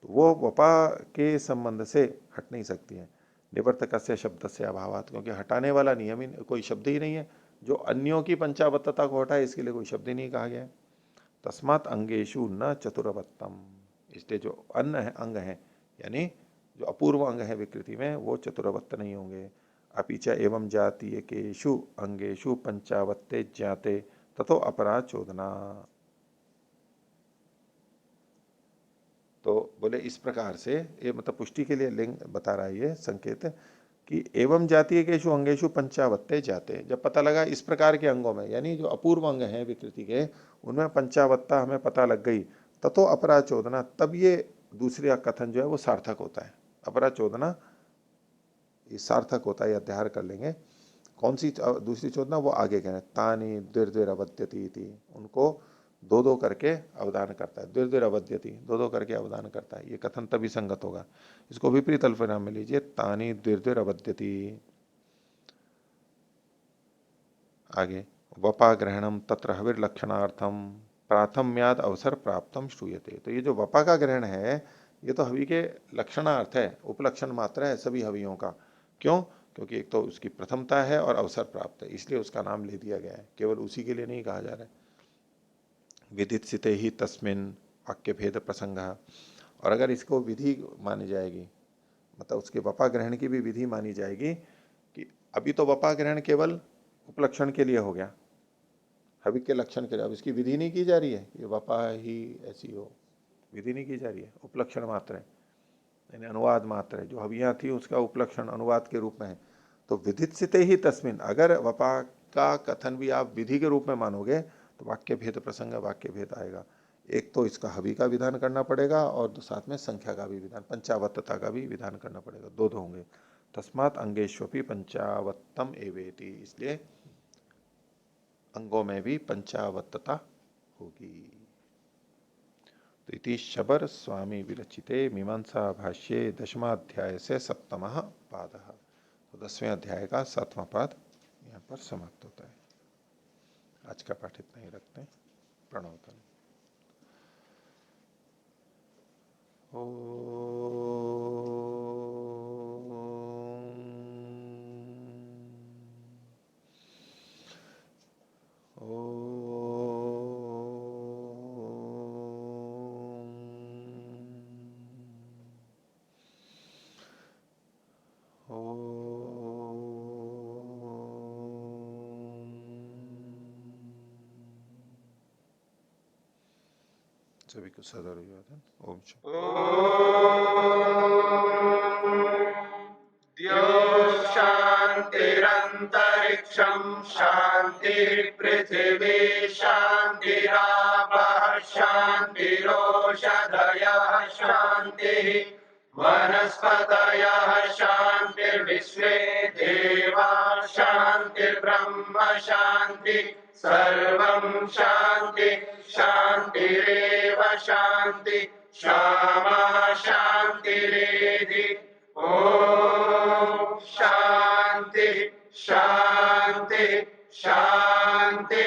तो वो वपा के संबंध से हट नहीं सकती है। निवर्तक से शब्द से अभावात, क्योंकि हटाने वाला नियम ही कोई शब्द ही नहीं है, जो अन्यों की पंचावत्तता को हटाए इसके लिए कोई शब्द ही नहीं कहा गया है। तस्मात अंगेशु न चतुरवत्तम, इसलिए जो अन्न है अंग है, यानी जो अपूर्व अंग है विकृति में, वो चतुरवत्त नहीं होंगे। अपिच एवं जातीय केशु अंगेशु पंचावत्ते ज्ञाते तथो अपराध चोदना, तो बोले इस प्रकार से, ये मतलब पुष्टि के लिए लिंग बता रहा है ये संकेत, कि एवं जातीय केशु अंगेशु पंचावत्ते जाते, जब पता लगा इस प्रकार के अंगों में, यानी जो अपूर्व अंग हैं विकृति के, उनमें पंचावत्ता हमें पता लग गई, ततो अपरा चोदना, तब ये दूसरे कथन जो है वो सार्थक होता है। अपरा चोदना ये सार्थक होता है, अध्याय कर लेंगे। कौन सी दूसरी चोदना, वो आगे कह रहे हैं तानी द्विर अवद्यती थी, उनको दो दो करके अवधान करता है, द्विर अवद्यति दो दो करके अवधान करता है, ये कथन तभी संगत होगा। इसको विपरीत अल्पविराम में लीजिए, तानी द्विर अवद्यति, आगे वपा ग्रहणम तत्र हविर लक्षणार्थम प्राथम्याद अवसर प्राप्तम श्रूयते, तो ये जो वपा का ग्रहण है ये तो हवि के लक्षणार्थ है, उपलक्षण मात्र है सभी हवियों का। क्यों, क्योंकि एक तो उसकी प्रथमता है और अवसर प्राप्त है, इसलिए उसका नाम ले दिया गया है, केवल उसी के लिए नहीं कहा जा रहा है। विदित सिते ही तस्मिन वाक्य भेद प्रसंग, और अगर इसको विधि मानी जाएगी, मतलब उसके वपा ग्रहण की भी विधि मानी जाएगी, कि अभी तो वपा ग्रहण केवल उपलक्षण के लिए हो गया, हवि के लक्षण के लिए, अब इसकी विधि नहीं की जा रही है, ये वपा ही ऐसी हो, विधि नहीं की जा रही है, उपलक्षण मात्र है। यानी अनुवाद मात्र है, जो हवियां थी उसका उपलक्षण अनुवाद के रूप में है। तो विधित्सिते ही तस्मिन, अगर वपा का कथन भी आप विधि के रूप में मानोगे तो वाक्य भेद प्रसंग वाक्य भेद आएगा। एक तो इसका हवि का विधान करना पड़ेगा और साथ में संख्या का भी विधान, पंचावत्तता का भी विधान करना पड़ेगा, दो दो होंगे। तस्मात अंगेश्वपि पंचावत्तम एवेति, इसलिए अंगों में भी पंचावत्तता होगी। तो इति शबर स्वामी विरचिते मीमांसा भाष्ये दशमाध्याय से सप्तमः पाद। तो 10वें अध्याय का 7वां पाद यहाँ पर समाप्त होता है। आज का पाठ इतना ही रखते हैं। प्रणवतन। सभी को सदर अभिवादन। ओम शांतिरंतरिक्षं शांति पृथिवी शांतिरापः शांतिरोषधयः शांतिः वनस्पतयः शांतिर्विश्वे देवा शांतिर्ब्रह्म शांति सर्वं शांति शांतिरेव शांति क्षमा शांतिरेधि। ओम शांति शांति शांति।